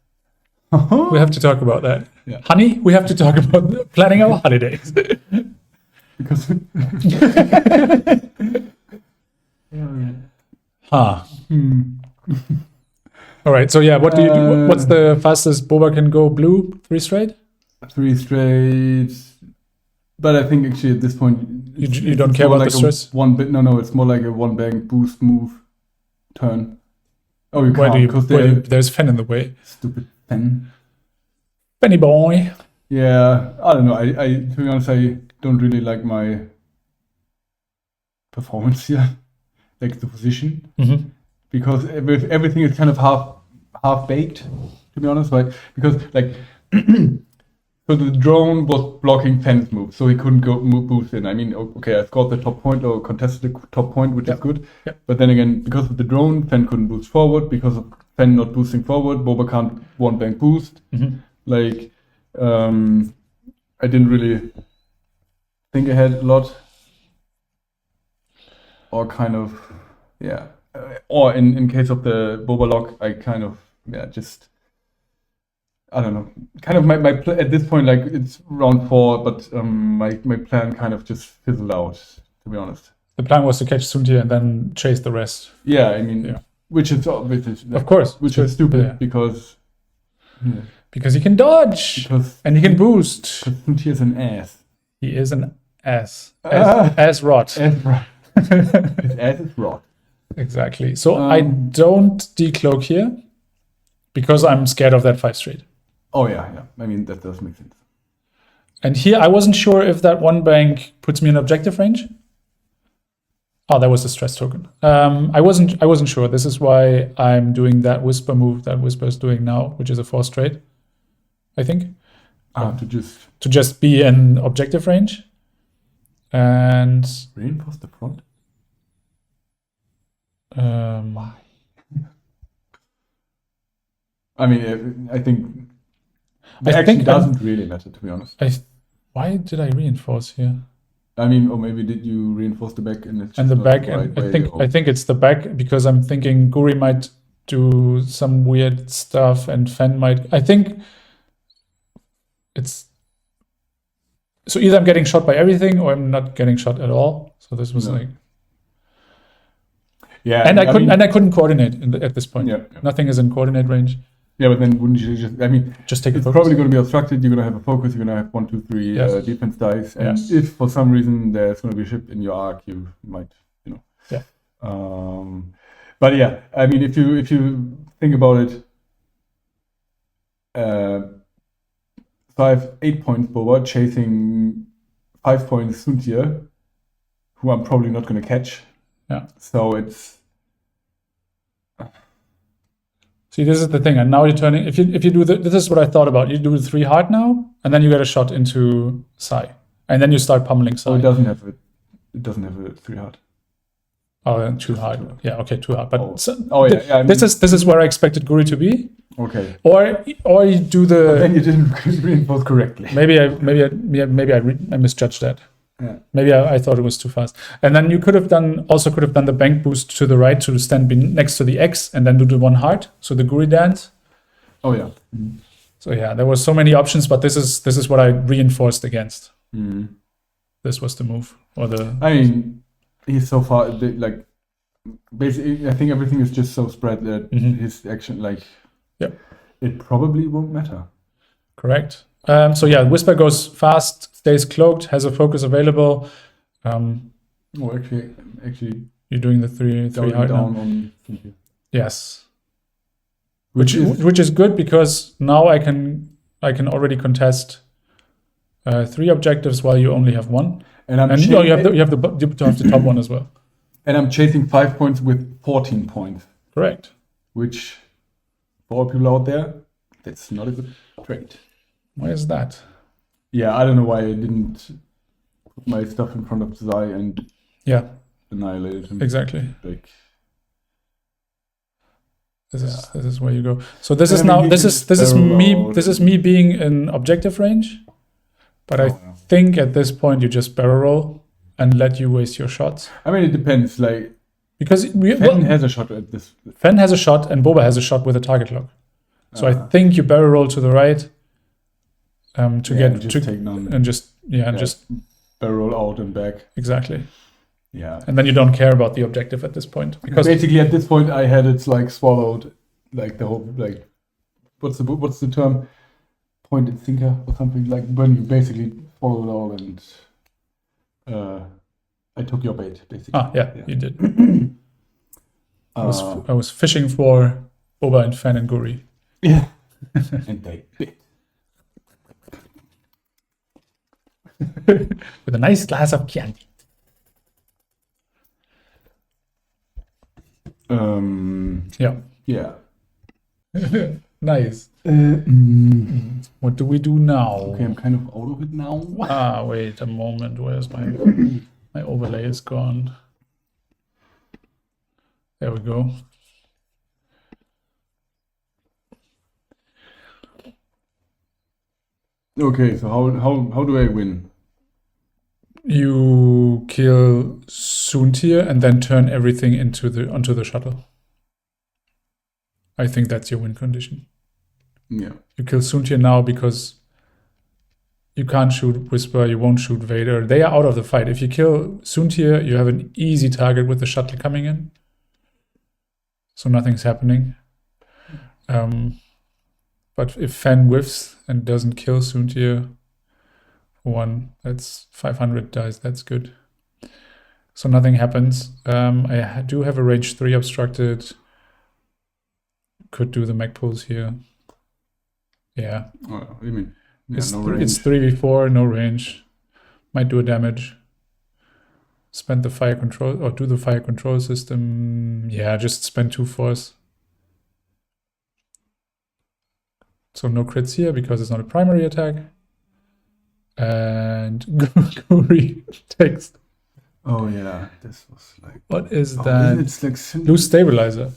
We have to talk about that. Yeah. Honey, we have to talk about planning our holidays. Because Huh. All right. So yeah, what do you do? What's the fastest Boba can go blue? 3 straight? 3 straight. But I think actually at this point You don't care more about like the stress? No, it's more like a one bang boost move turn. Oh, you Why can't do you? because There's Fen in the way. stupid pen. Benny boy. Yeah, I don't know. I to be honest, I don't really like my performance here, like the position, Mm-hmm. because everything is kind of half baked. To be honest, right? Because like. So the drone was blocking Fenn's move, so he couldn't go boost in. I mean, okay, I scored the top point or contested the top point, which is good. Yep. But then again, because of the drone, Fenn couldn't boost forward. Because of Fenn not boosting forward, Boba can't one bank boost. Mm-hmm. Like, I didn't really think ahead a lot, or kind of, yeah. Or in case of the Boba lock, I kind of, just. I don't know. Kind of my at this point, like it's round 4, but my plan kind of just fizzled out. To be honest. The plan was to catch Suntia and then chase the rest. Yeah, I mean, Yeah. which is Of course. which Sure. is stupid Yeah. because Because he can dodge because and he can boost. here's an ass. He is an ass. Ah. Ass rot. Ass rot. His ass is rot. Exactly. So I don't decloak here because I'm scared of that 5 straight. Oh yeah. I mean that does make sense. And here I wasn't sure if that one bank puts me in objective range. Oh, that was the stress token. I wasn't sure. This is why I'm doing that whisper move that Whisper is doing now, which is a 4 straight, I think. To just be in objective range. And reinforce the front. Why? I mean, I think the action doesn't really matter, to be honest. Why did I reinforce here? I mean, or maybe did you reinforce the back and it's And the not back, right and way, I think it's the back because I'm thinking Guri might do some weird stuff and Fen might. I think it's so either I'm getting shot by everything or I'm not getting shot at all. So this was like, yeah, and I couldn't coordinate at this point. Yeah. Nothing is in coordinate range. Yeah, but then wouldn't you just? I mean, Just take it's a focus. probably going to be obstructed. You're going to have a focus. You're going to have 1, 2, 3 Yes. defense dice, and Yes. if for some reason there's going to be a ship in your arc, you might, Yeah. But yeah, I mean, if you think about it, so I have 8 points Boba chasing 5 points Suntia, who I'm probably not going to catch. Yeah. So it's. See, this is the thing, and now you're turning. If you do this is what I thought about. You do 3 hard now, and then you get a shot into Sai, and then you start pummeling Sai. Oh, it doesn't have a 3 hard. Oh, then 2 hard. Yeah, okay, 2 hard. But I mean, this is where I expected Guri to be. Okay. Or you do But then the. you didn't reinforce correctly. Maybe I misjudged that. Yeah. Maybe I thought it was too fast. And then you could have done the bank boost to the right to stand next to the X and then do the 1 hard. So the Guri dance. Oh yeah. So yeah, there were so many options, but this is what I reinforced against. Mm. This was the move or the. I mean, he's so far like basically. I think everything is just so spread that his action, like, it probably won't matter. Correct. So yeah, Whisper goes fast, stays cloaked, has a focus available. Actually, You're doing the three hard down now. on. Yes. Which is good because now I can already contest 3 objectives while you only have 1. And I'm And no, you have the top one as well. And I'm chasing 5 points with 14 points, Correct. which for all people out there, that's not a good trade. Why is that? Yeah, I don't know why I didn't put my stuff in front of Zai and Yeah, annihilate him. exactly. Like, This is where you go. So this I is mean, now he this can is barrel me out. this is me being in objective range, but I yeah. think at this point you just barrel roll and let you waste your shots I mean, it depends. Like, because Fen has a shot at this. Fen has a shot and Boba has a shot with a target lock. So I think you barrel roll to the right to get just to take none. and just just barrel out and back. exactly. Yeah. And then you don't care about the objective at this point because Basically, at this point, I had it like swallowed, like the whole like, what's the term? Pointed thinker or something, like when you basically swallow it all and I took your bait basically. You did. I was fishing for Boba and Fen and Guri. Yeah. And they bit. With a nice glass of Chianti. Yeah. Yeah. Nice. What do we do now? Okay, I'm kind of out of it now. Wait a moment. Where's my overlay is gone? There we go. Okay, so how do I win? You kill Soontir and then turn everything onto the shuttle. I think that's your win condition. Yeah. You kill Soontir now because you can't shoot Whisper, you won't shoot Vader. They are out of the fight. If you kill Soontir, you have an easy target with the shuttle coming in. So nothing's happening. But if Fen whiffs and doesn't kill Soontir, one, that's 500 dice, that's good. So nothing happens. I do have a range 3 obstructed. Could do the mech pulls here. Yeah. Oh, you mean It's no range. it's 3v4, no range. Might do a damage. Spend the fire control or do the fire control system. Yeah, just spend 2 force. So no crits here because it's not a primary attack. And Guri takes. Oh yeah, this was like. What is that? It's like Lose stabilizer,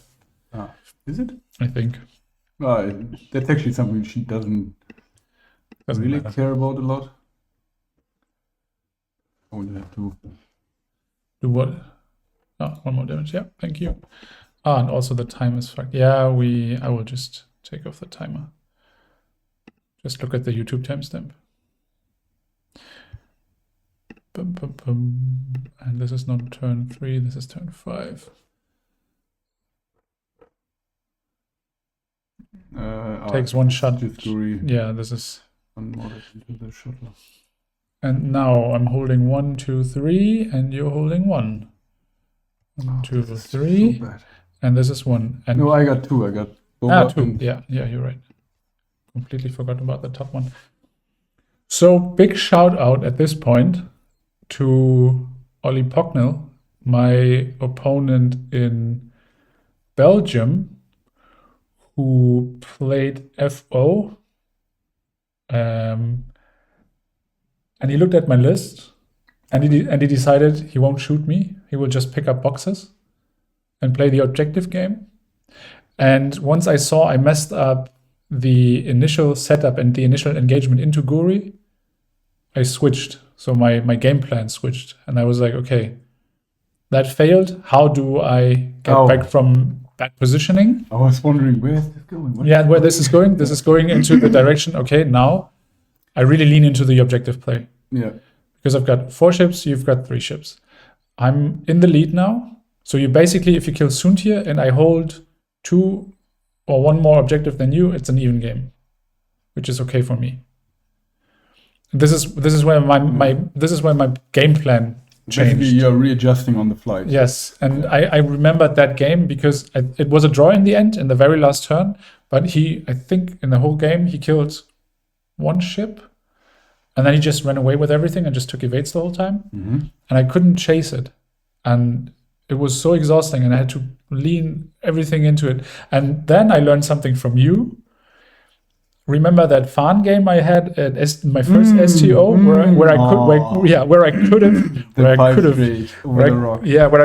Is it? I think. That's actually something she doesn't really matter. care about a lot. I would have to. Do what? Oh, 1 more damage. Yeah, thank you. And also the time is fucked. Yeah, I will just take off the timer. Just look at the YouTube timestamp. Bum, bum, bum. And this is not turn 3, this is turn 5. Takes 1 shot. Just Guri Yeah, this is. unmodded into the shuttle. And now I'm holding 1, 2, 3, and you're holding 1. 1, 2, This is 3, so bad. and this is 1. And No, I got 2. I got Boba 2. and- Yeah, you're right. Completely forgot about the top one. So big shout out at this point to Ollie Pocknell, my opponent in Belgium, who played FO. And he looked at my list and he decided he won't shoot me. He will just pick up boxes and play the objective game. And once I saw I messed up the initial setup and the initial engagement into Guri, I switched. So my game plan switched. And I was like, okay, that failed. How do I get back from that positioning? I was wondering, where is this going? Where this is going? This is going into the direction, okay, now I really lean into the objective play. Yeah. Because I've got 4 ships, you've got 3 ships. I'm in the lead now. So you basically, if you kill Soontir and I hold 2 or 1 more objective than you, it's an even game, which is okay for me. This is where my game plan changed. Basically, you're readjusting on the fly. Yes, and I remembered that game because it was a draw in the end, in the very last turn. But I think in the whole game, he killed 1 ship, And then he just ran away with everything and just took evades the whole time. Mm-hmm. And I couldn't chase it. And it was so exhausting, and I had to lean everything into it. And then I learned something from you. Remember that fan game I had at my first STO, where I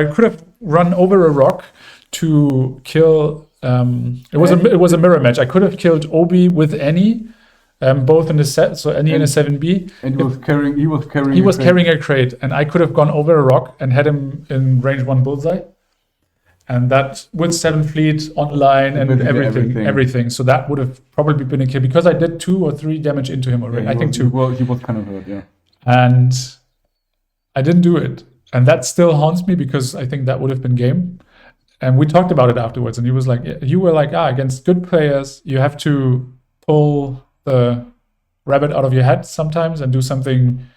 could have run over a rock to kill. It was a mirror match. I could have killed Obi with Annie, both in the set. So Annie in a 7B. And he was carrying a crate, and I could have gone over a rock and had him in range 1 bullseye. And that with 7 fleet online and everything. So that would have probably been a kill because I did 2 or 3 damage into him already. I think 2. Well, he was kind of hurt, yeah. And I didn't do it. And that still haunts me because I think that would have been game. And we talked about it afterwards. And he was like, you were like, against good players, you have to pull the rabbit out of your hat sometimes and do something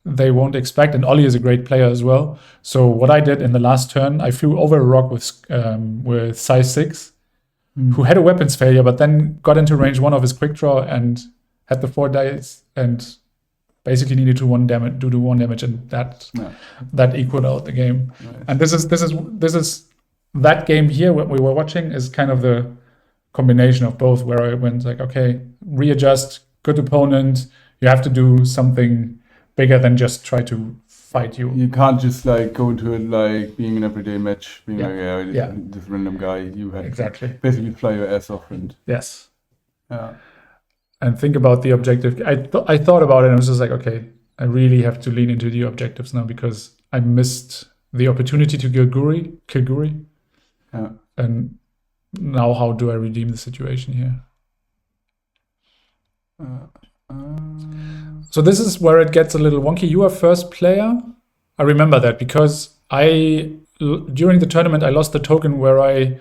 they won't expect. And Ollie is a great player as well. So what I did in the last turn, I flew over a rock with size 6, who had a weapons failure, but then got into range 1 of his quick draw and had the 4 dice and basically needed to do 1 damage, and that equaled out the game. Nice. And this is that game here. What we were watching is kind of the combination of both, where I went like, okay, readjust, good opponent. You have to do something bigger than just try to fight you. You can't just like go into it like being an everyday match, being this random guy. You had to basically fly your ass off and and think about the objective. I thought about it and I was just like, okay, I really have to lean into the objectives now because I missed the opportunity to kill Guri. Yeah. And now how do I redeem the situation here? So this is where it gets a little wonky. You are first player. I remember that because during the tournament, I lost the token where I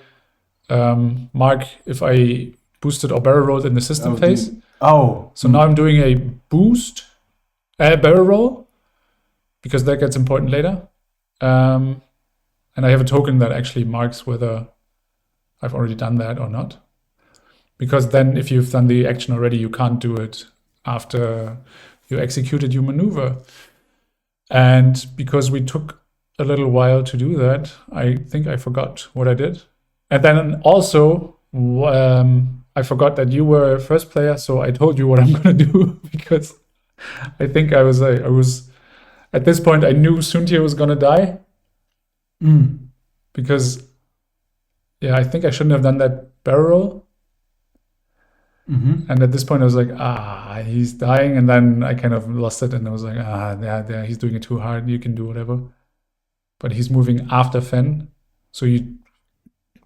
mark if I boosted or barrel rolled in the system phase. So now I'm doing a barrel roll because that gets important later. And I have a token that actually marks whether I've already done that or not. Because then if you've done the action already, you can't do it after you executed your maneuver. And because we took a little while to do that, I think I forgot what I did. And then also, I forgot that you were first player, so I told you what I'm going to do because I think I was at this point, I knew Suntir was going to die. Because, I think I shouldn't have done that barrel roll. And at this point, I was like, he's dying. And then I kind of lost it. And I was like, he's doing it too hard. You can do whatever. But he's moving after Fen. So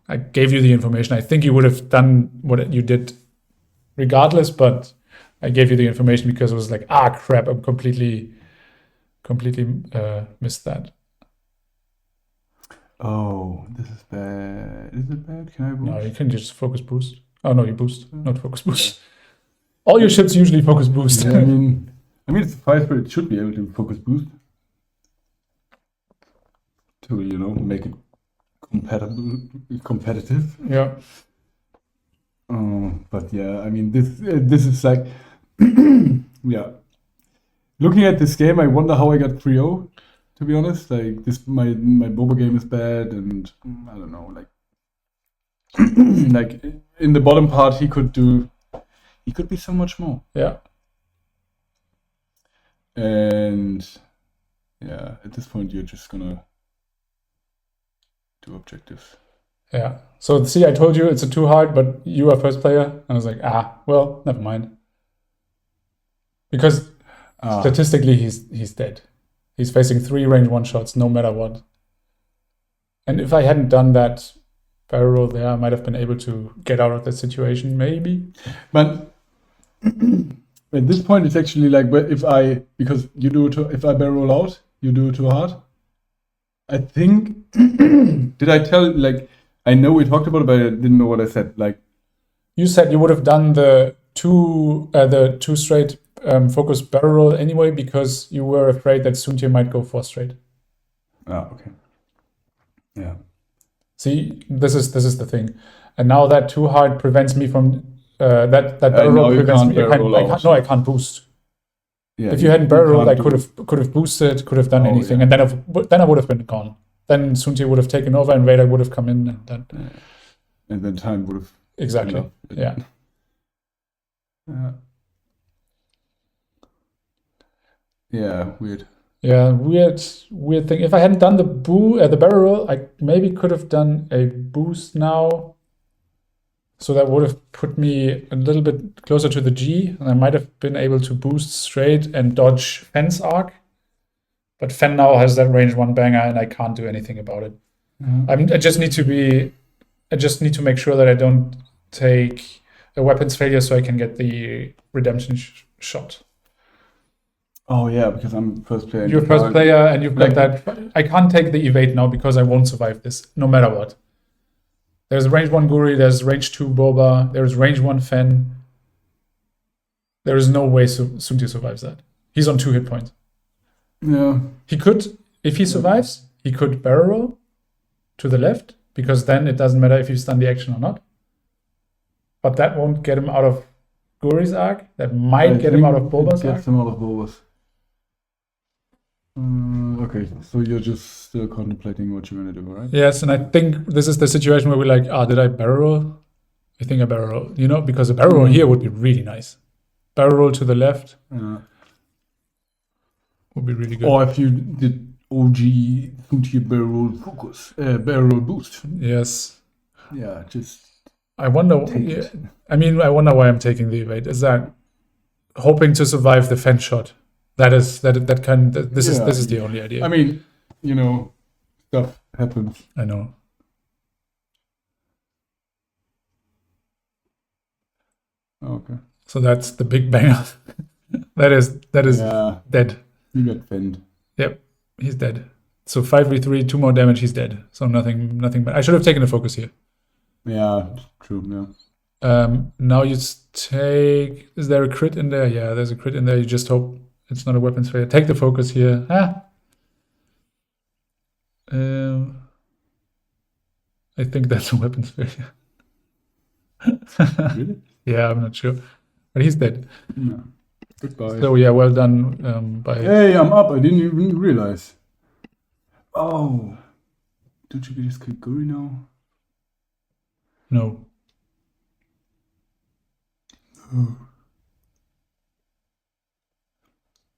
I gave you the information. I think you would have done what you did regardless. But I gave you the information because it was like, crap, I'm completely missed that. Oh, this is bad. Is it bad? Can I boost? No, you can just focus boost. Oh no, you boost, not focus boost. All your ships usually focus boost. Yeah, I mean it's a 5, but it should be able to focus boost to make it competitive. Yeah. But I mean this is like Looking at this game, I wonder how I got 3-0. To be honest, like this, my Boba game is bad, and I don't know, like. Like in the bottom part, he could be so much more. Yeah. And at this point, you're just gonna do objectives. Yeah. So see, I told you it's a too hard, but you are first player, and I was like, well, never mind. Because statistically, he's dead. He's facing 3 range 1 shots, no matter what. And if I hadn't done that barrel roll there, I might have been able to get out of that situation, maybe. But at this point, it's actually like, if I barrel roll out, you do it too hard. I think, did I tell, like, I know we talked about it, but I didn't know what I said. Like, you said you would have done the two straight focus barrel roll anyway because you were afraid that Suntir might go 4 straight. Okay. Yeah. See, this is the thing, and now that too hard prevents me from that barrel roll prevents me. I can't boost. Yeah, If you hadn't barrel rolled, I can't could have boosted, could have done Oh, anything, yeah. and then I would have been gone. Then Sunti would have taken over, and Vader would have come in, and then and then time would have exactly, up. yeah. Yeah, weird. Yeah, weird thing. If I hadn't done the barrel roll, I maybe could have done a boost now. So that would have put me a little bit closer to the G, and I might have been able to boost straight and dodge Fenn's arc. But Fenn now has that range 1 banger, and I can't do anything about it. I just need to make sure that I don't take a weapons failure, so I can get the redemption shot. Oh yeah, because I'm first player. You're first player, and you've got that. I can't take the evade now because I won't survive this, no matter what. There's range 1 Guri, there's range 2 Boba, there's range 1 Fenn. There is no way Sunti survives that. He's on 2 hit points. Yeah. He could, if he survives, he could barrel roll to the left, because then it doesn't matter if you stun the action or not. But that won't get him out of Guri's arc. That might get him out of Boba's arc. Gets him out of Boba's. Okay, so you're just still contemplating what you're gonna do, right? Yes, and I think this is the situation where we're like, did I barrel roll? I think I barrel roll, because a barrel roll here would be really nice. Barrel roll to the left would be really good. Or if you did OG Sunti barrel roll focus, barrel roll boost. Yes. Yeah, just. I wonder. I wonder why I'm taking the evade. Is that hoping to survive the fence shot? This is the only idea. I mean, stuff happens. I know. Okay. So that's the big banger. that is dead. You got fenned. Yep, he's dead. So 5v3, 2 more damage, he's dead. So nothing bad. I should have taken a focus here. Yeah, true, yeah. Now you take... Is there a crit in there? Yeah, there's a crit in there. You just hope it's not a weapons failure. Take the focus here. I think that's a weapons failure. Really? Yeah, I'm not sure. But he's dead. No. Goodbye. So yeah, well done by... Hey, I'm up. I didn't even realize. Oh. Don't you just kill Guri now? No.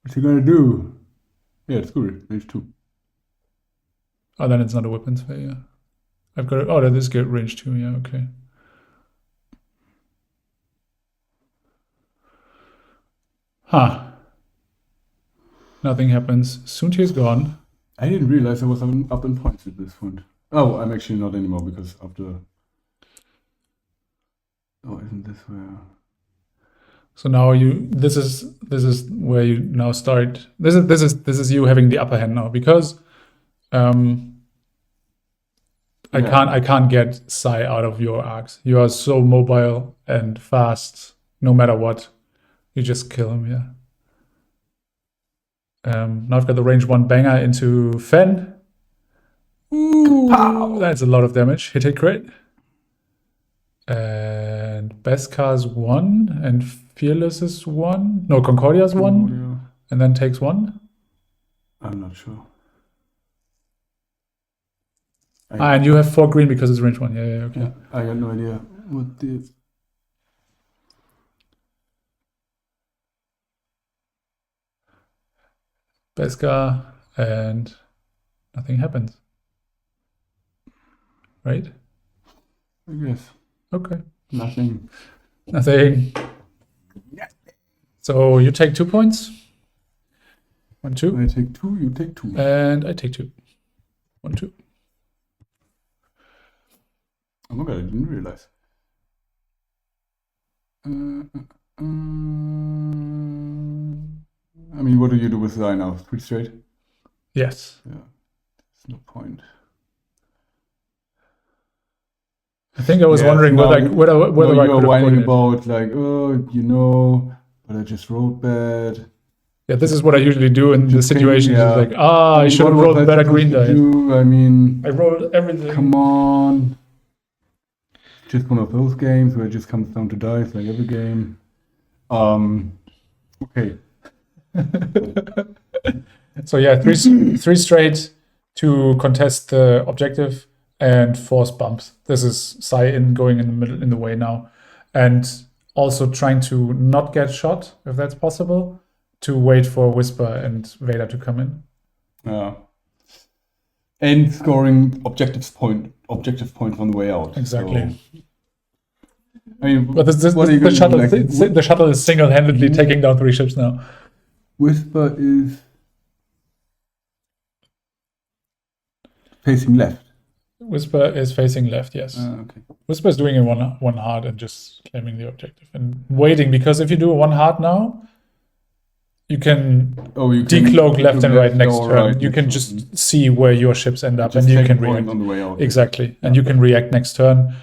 What's he gonna do? Yeah, it's Guri. Range 2. Oh, then it's not a weapons failure. I've got it. Oh, that is good. Range 2. Yeah, okay. Nothing happens. Sunti is gone. I didn't realize I was up in points at this point. Oh, I'm actually not anymore because after... Oh, isn't this where... So now this is where you now start. This is you having the upper hand now, because I can't get Sai out of your arcs. You are so mobile and fast, no matter what. You just kill him, yeah. Now I've got the range 1 banger into Fenn. Ooh, pow! That's a lot of damage. Hit crit. And Beskar's 1 and Fearless is 1. No, Concordia's 1. And then takes 1. I'm not sure. And you have 4 green because it's range 1. Yeah, okay. Yeah, I got no idea what the... Beskar, and nothing happens. Right? I guess. Okay. Nothing. So you take 2 points. 1, 2. I take 2, you take 2. And I take 2. 1, 2. Oh my god, I didn't realize. I mean, what do you do with Zai now? 3 straight? Yes. Yeah. There's no point. I think I was wondering whether I could have whining about like, but I just rolled bad. Yeah, this is what I usually do in this situation. Yeah. It's like, I should have rolled better green die. I rolled everything. Come on. Just one of those games where it just comes down to dice, like every game. Okay. So yeah, three straight to contest the objective and force bumps. This is Sai in going in the middle in the way now, and also trying to not get shot if that's possible. To wait for Whisper and Vader to come in. Yeah. And scoring objective points on the way out. Exactly. So, I mean, But what are you the gonna shuttle, do? Like, the shuttle is single-handedly taking down 3 ships now. Whisper is facing left. Whisper is facing left, yes. Okay. Whisper is doing a one hard and just claiming the objective and waiting, because if you do a 1 hard now, you can decloak left and right next turn. Right, you can just see where your ships end up, just and you take can a point react. on the way out. Exactly, and you can react next turn.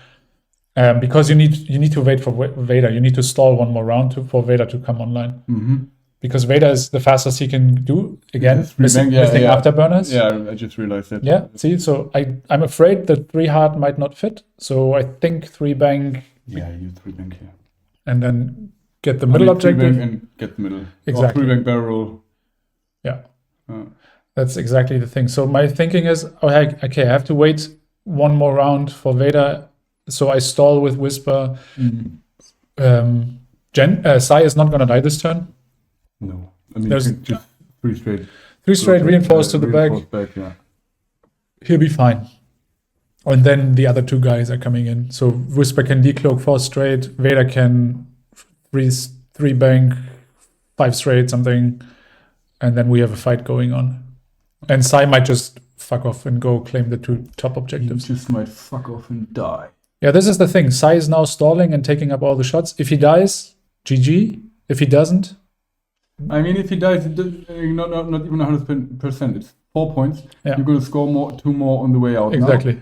Because you need to wait for Vader. You need to stall 1 more round for Vader to come online. Mm-hmm. Because Vader is the fastest he can do. Again, Yes, missing afterburners. Yeah, I just realized that. Yeah, see, so I'm afraid that 3 hard might not fit. So I think 3 bank. Yeah, you 3 bank here. And then get the middle objective. 3 bank and get the middle. Exactly. Or 3 bank barrel roll. Yeah. That's exactly the thing. So my thinking is, okay, I have to wait 1 more round for Vader. So I stall with Whisper. Sai is not going to die this turn. No. I mean, There's just 3 straight. 3 straight reinforced to the back. Yeah. He'll be fine. And then the other 2 guys are coming in. So Whisper can decloak 4 straight. Vader can 3 bank, 5 straight, something. And then we have a fight going on. And Sai might just fuck off and go claim the 2 top objectives. He just might fuck off and die. Yeah, this is the thing. Sai is now stalling and taking up all the shots. If he dies, GG. If he doesn't, I mean, if he dies, not even 100%. It's 4 points. Yeah. You're going to score 2 more on the way out. exactly. Now,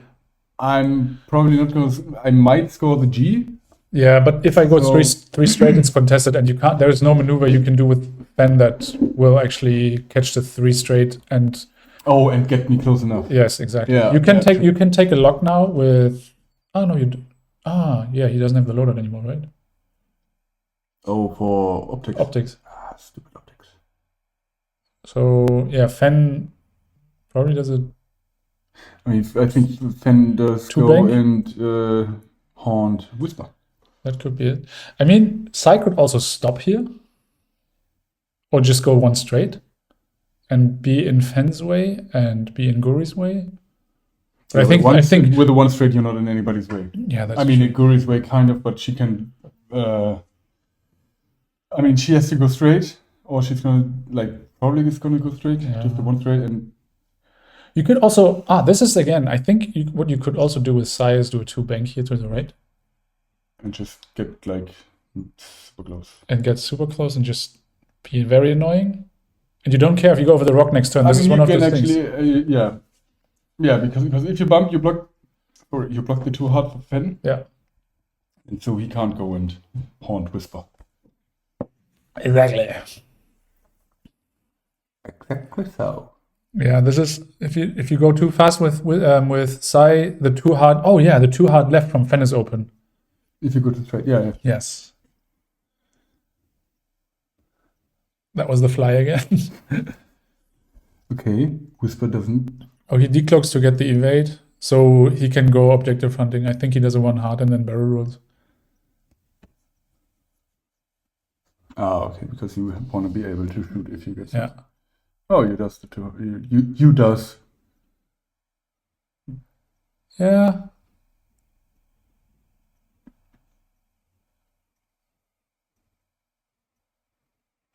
I'm probably not going to. I might score the G. Yeah, but if I go 3 straight, it's contested, and you can't. There is no maneuver you can do with Ben that will actually catch the 3 straight and. Oh, and get me close enough. Yes, exactly. Yeah, you can take true. you can take a lock now with. Oh no, you. Yeah, he doesn't have the loadout anymore, right? Oh, for optics. Optics. Stupid optics. So yeah, Fen probably does it. I mean, I think Fen does 2 go bank? and haunt Whisper. That could be it. I mean, Sai could also stop here, or just go 1 straight, and be in Fen's way and be in Guri's way. But I think with the 1 straight, you're not in anybody's way. Yeah, that's. I mean, in Guri's way, kind of, but she can. I mean, she has to go straight, or she's gonna probably is gonna go straight, just the 1 straight, and you could also this is again. I think what you could also do with Sai is do a 2 bank here to the right, and just get super close. and get super close and just be very annoying. And you don't care if you go over the rock next turn. This is one of those things. Yeah, because if you bump, you block the 2 hard for Fen. Yeah. And so he can't go and haunt Whisper. Exactly. Exactly so. Yeah, this is if you go too fast with Sai, the 2 hard. Oh yeah, the 2 hard left from Fen is open. If you go to straight, yeah. Yes. That was the fly again. Okay, Whisper doesn't. Oh, he decloaks to get the evade, so he can go objective hunting. I think he does a 1 hard and then barrel rolls. Okay, because you want to be able to shoot if you get. Yeah. Oh, you does the 2. You does. Yeah.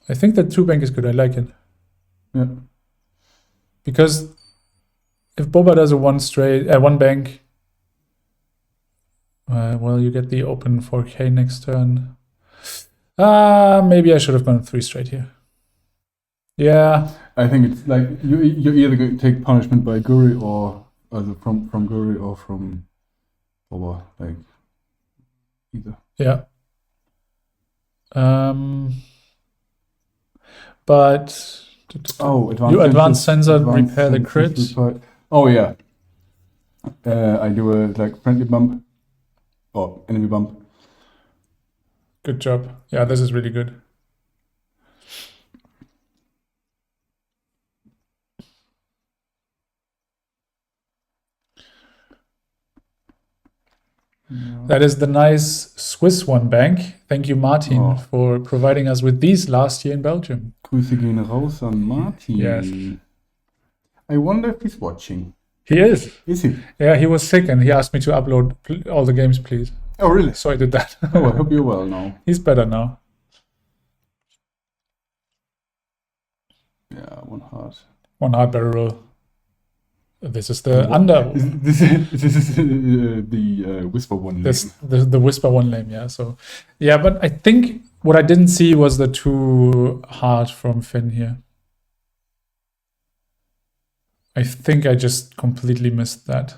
I think that 2 bank is good. I like it. Yeah. Because if Boba does a 1 bank, well, you get the open 4K next turn. Maybe I should have gone 3 straight here. Yeah. I think it's like you're either going to take punishment by Guri or from Guri or from Boba, either. Yeah. But advanced sensor repair the crit. Oh yeah. I do a friendly bump or enemy bump. Good job. Yeah, this is really good. That is the nice Swiss one bank. Thank you, Martin, Oh. for providing us with these last year in Belgium. Grüße gehen raus an Martin. Yes. I wonder if he's watching. He is. Is he? Yeah, he was sick and he asked me to upload all the games, please. Oh, really? So I did that. Oh, I hope you're well now. He's better now. Yeah, one heart. One hard barrel roll. This is the under. This is the Whisper one. This the Whisper one lane, yeah. So, yeah, but I think what I didn't see was the 2 hard from Finn here. I think I just completely missed that.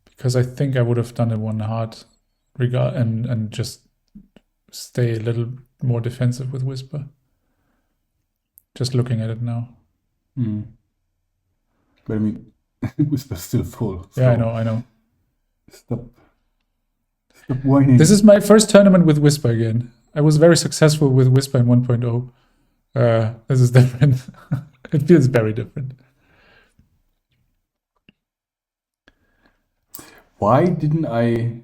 Because I think I would have done a 1 hard and just stay a little more defensive with Whisper. Just looking at it now. But I mean, Whisper's still full. Yeah, I know. Stop whining. This is my first tournament with Whisper again. I was very successful with Whisper in 1.0. This is different. It feels very different. Why didn't I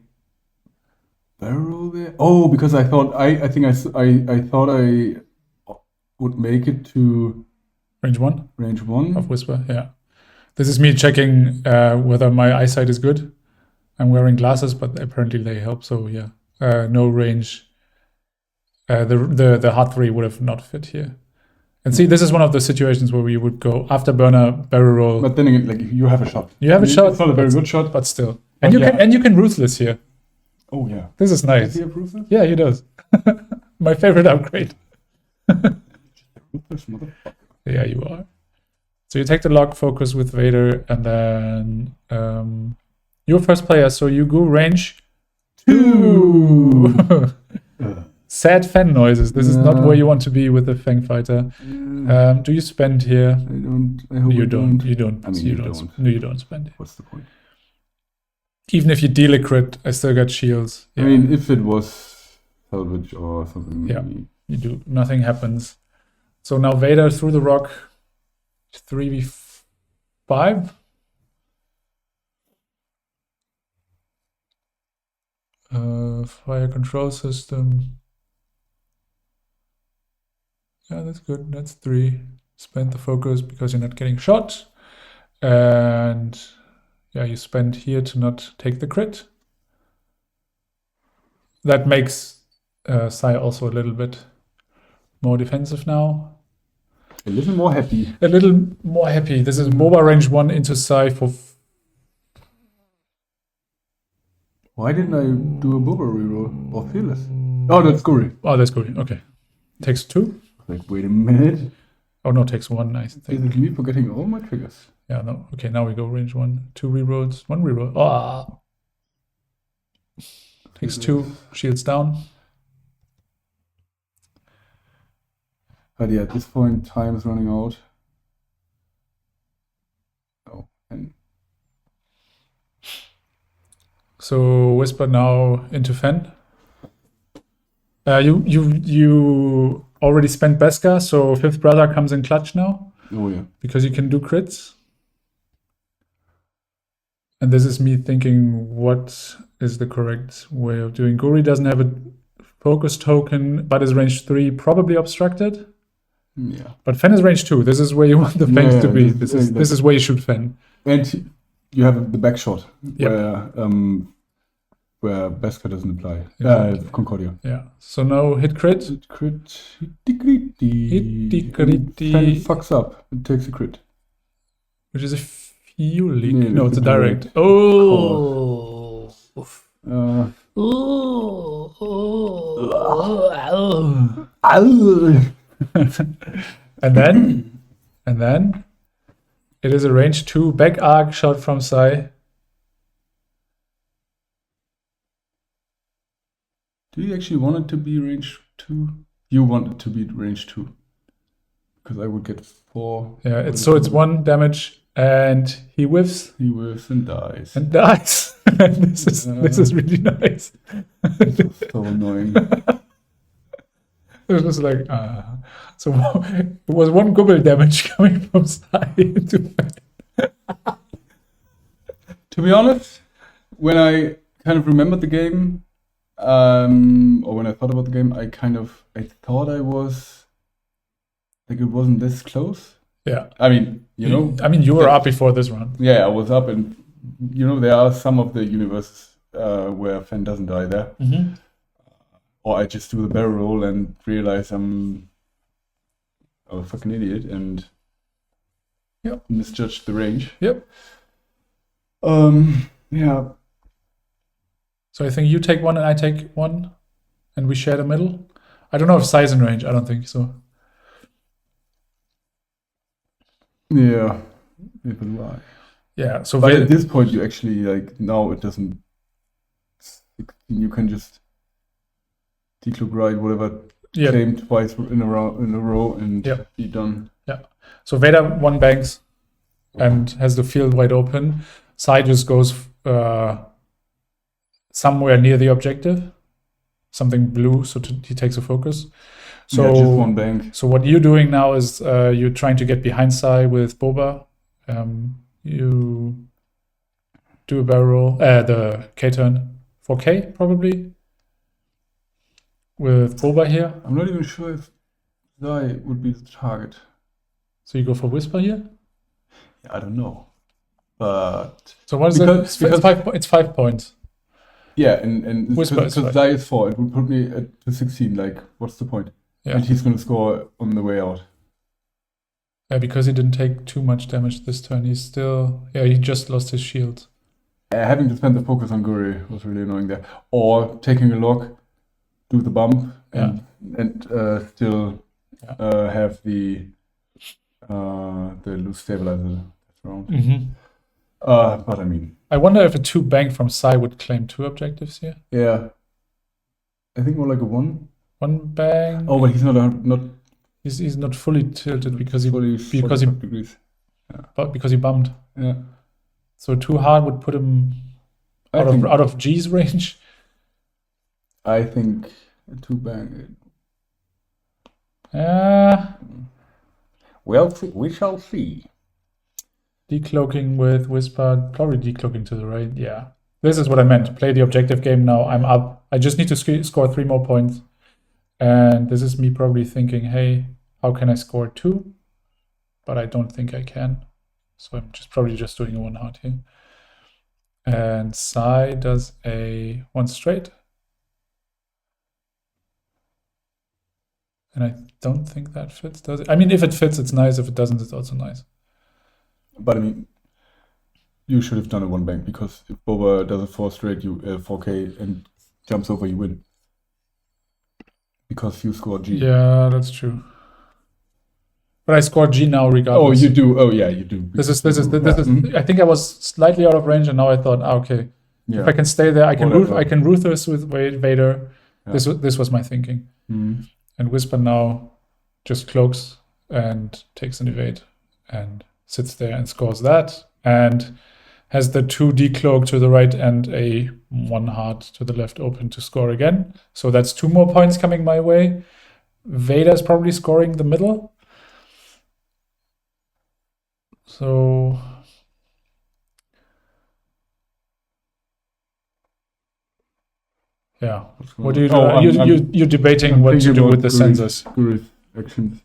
barrel there? Oh, because I thought I thought I would make it to Range 1 range 1 of Whisper, yeah. This is me checking whether my eyesight is good. I'm wearing glasses, but apparently they help, so yeah. No range. The hard 3 would have not fit here. And see, this is one of the situations where we would go afterburner, barrel roll. But then again, like you have a shot. You have a shot. It's not a very good shot, but still. But And you can ruthless here. Oh yeah. This is Does nice. he have ruthless? Yeah, he does. My favorite upgrade. Ruthless motherfucker. Yeah, you are. So you take the lock, focus with Vader, and then you're first player, so you go range 2. Sad fan noises. This is not where you want to be with the Fang Fighter. Do you spend here? I don't. I hope You don't. You don't. I mean, you you don't. don't. No, you don't spend. What's the point? Even if you deal a crit, I still got shields. I mean, if it was salvage or something, Yeah. maybe. You do. Nothing happens. So now Vader through the rock. 3v5. Fire control system. Yeah, that's good. That's 3. Spend the focus because you're not getting shot. And yeah, you spend here to not take the crit. That makes Sai also a little bit more defensive now. A little more happy. A little more happy. This is MOBA range 1 into Sai for... Why didn't I do a Boba reroll or fearless? Oh, that's Guri. Oh, that's good. Okay. Takes 2. Like, wait a minute. Oh, no, takes 1. I Is think. it me forgetting all my triggers? Yeah, no. Okay, now we go range 1. 2 rerolls. 1 reroll. Ah. Takes 2. Shields down. But yeah, at this point, time is running out. Oh, and So Whisper now into Fen. You already spent Beskar, so Fifth Brother comes in clutch now oh yeah. because you can do crits. And this is me thinking, what is the correct way of doing? Guri doesn't have a focus token, but is range 3, probably obstructed. Yeah. But Fen is range 2. This is where you want the Fangs Yeah, to be. this- This is where you shoot Fen. And you have the back shot Yep. where Beskar doesn't apply. Exactly. Concordia. Yeah. So no hit crit. Crit. Hitty-gritty. Hitty-gritty. Fen fucks up. It takes a crit. Which is a fuel leak. Yeah, No, it's a it's a direct. direct. Oh. and then it is a range 2 back arc shot from Sai. Do you actually want it to be range 2? You want it to be range 2. Because I would get 4. Yeah, it's 1 damage and he whiffs He whiffs and dies. and dies. this is really nice. So annoying. It was like, so it was 1 gobble damage coming from Sai into To be honest, when I kind of remembered the game, or when I thought about the game, I thought I was like it wasn't this close. Yeah. I mean, you were up before this round. Yeah, I was up, and there are some of the universes where Fen doesn't die there, or I just do the barrel roll and realize I'm a fucking idiot and misjudged the range. Yep. Yeah. So I think you take one and I take one, and we share the middle. I don't know if size and range. I don't think so. Yeah. Maybe why. Yeah. So but at this point, you actually now it doesn't. You can just decloak right whatever claim twice in a row and be done. Yeah. So Vader one banks and has the field wide open. Sai just goes somewhere near the objective, something blue, so he takes a focus. So just one bank. So what you're doing now is you're trying to get behind Sai with Boba. You do a barrel roll, the K turn for K probably with Boba here. I'm not even sure if Sai would be the target. So you go for Whisper here? Yeah, I don't know. But so what is it's 5 points. Yeah, and Whisper because Sai is 4, it would put me at 16. Like, what's the point? Yeah. And he's going to score on the way out. Yeah, because he didn't take too much damage this turn. He's still... Yeah, he just lost his shield. Having to spend the focus on Guri was really annoying there. Or taking a lock, do the bump, and still have the loose stabilizer round. But I mean... I wonder if a 2 bank from Sai would claim 2 objectives here. Yeah. I think more like a 1. 1 bang. Oh, but he's not he's not fully tilted because he degrees. But because he bumped. Yeah. So 2 hard would put him out of G's range. I think a 2 bang. Well, we shall see. Decloaking with Whisper, probably decloaking to the right. Yeah. This is what I meant. Play the objective game now. I'm up. I just need to score 3 more points. And this is me probably thinking, hey, how can I score 2? But I don't think I can. So I'm probably just doing a 1 hard here. And Sai does a 1 straight. And I don't think that fits, does it? I mean, if it fits, it's nice. If it doesn't, it's also nice. But I mean, you should have done a 1 bank, because if Boba does a 4 straight, 4K and jumps over, you win. Because you score G. Yeah, that's true. But I scored G now regardless. Oh, you do. Oh, yeah, you do. This is. I think I was slightly out of range, and now I thought, okay, if I can stay there, I can Ruthless with Vader. Yeah. This was my thinking. And Whisper now just cloaks and takes an evade and sits there and scores that, and has the 2 decloak to the right and a 1 hard to the left open to score again. So that's 2 more points coming my way. Vader's probably scoring the middle. So yeah, what do you do? You're debating what to do with the sensors. Guri's actions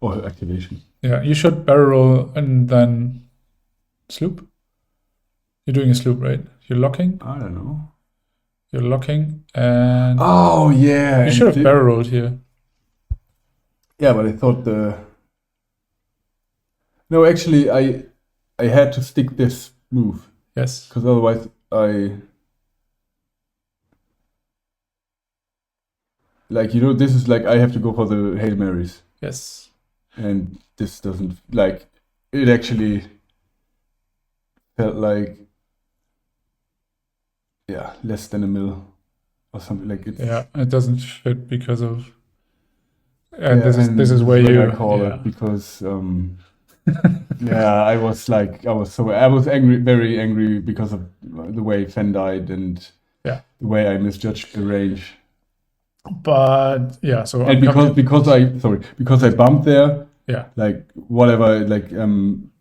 or activation. Yeah, you should barrel roll and then sloop. You're doing a sloop, right? You're locking? I don't know. You're locking and... Oh, yeah. You should have barrel rolled here. Yeah, but I thought No, actually, I had to stick this move. Yes. Because otherwise this is like, I have to go for the Hail Marys. Yes. And this doesn't, it actually felt like, less than a mil or something like it. Yeah, it doesn't fit because of, and this is where you I call it, because I was angry, very angry because of the way Fen died and the way I misjudged the range. But so and because I bumped there, whatever,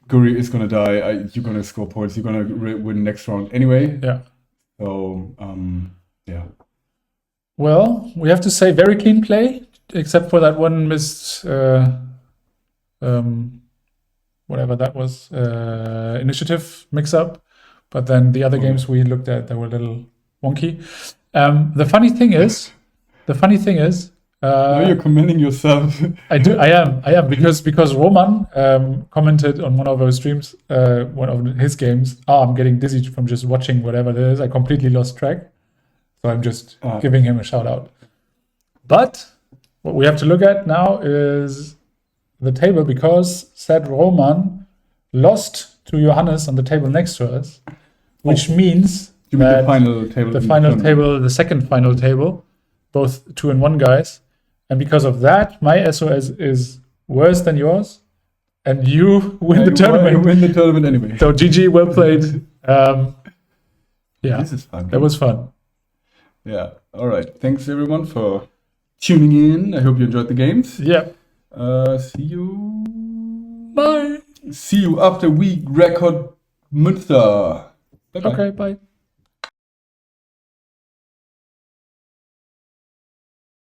Guri is gonna die. You're gonna score points. You're gonna win next round anyway. Yeah. So yeah. Well, we have to say very clean play, except for that one missed, whatever that was, initiative mix-up. But then the other games we looked at, they were a little wonky. The funny thing is, Now you're commending yourself. I am because Roman commented on one of our streams, one of his games. Oh, I'm getting dizzy from just watching whatever it is. I completely lost track, so I'm just giving him a shout out. But what we have to look at now is the table, because said Roman lost to Johannes on the table next to us, which means You mean that the final table? the in final tournament? table, the second final table, both 2 and 1 guys. And because of that, my SOS is worse than yours, and you win the You tournament. win the tournament anyway. So GG, well played. Yeah, This is fun. that was fun. Yeah. All right. Thanks everyone for tuning in. I hope you enjoyed the games. Yeah. See you. Bye. See you after we record Münster. Bye-bye. Okay, bye.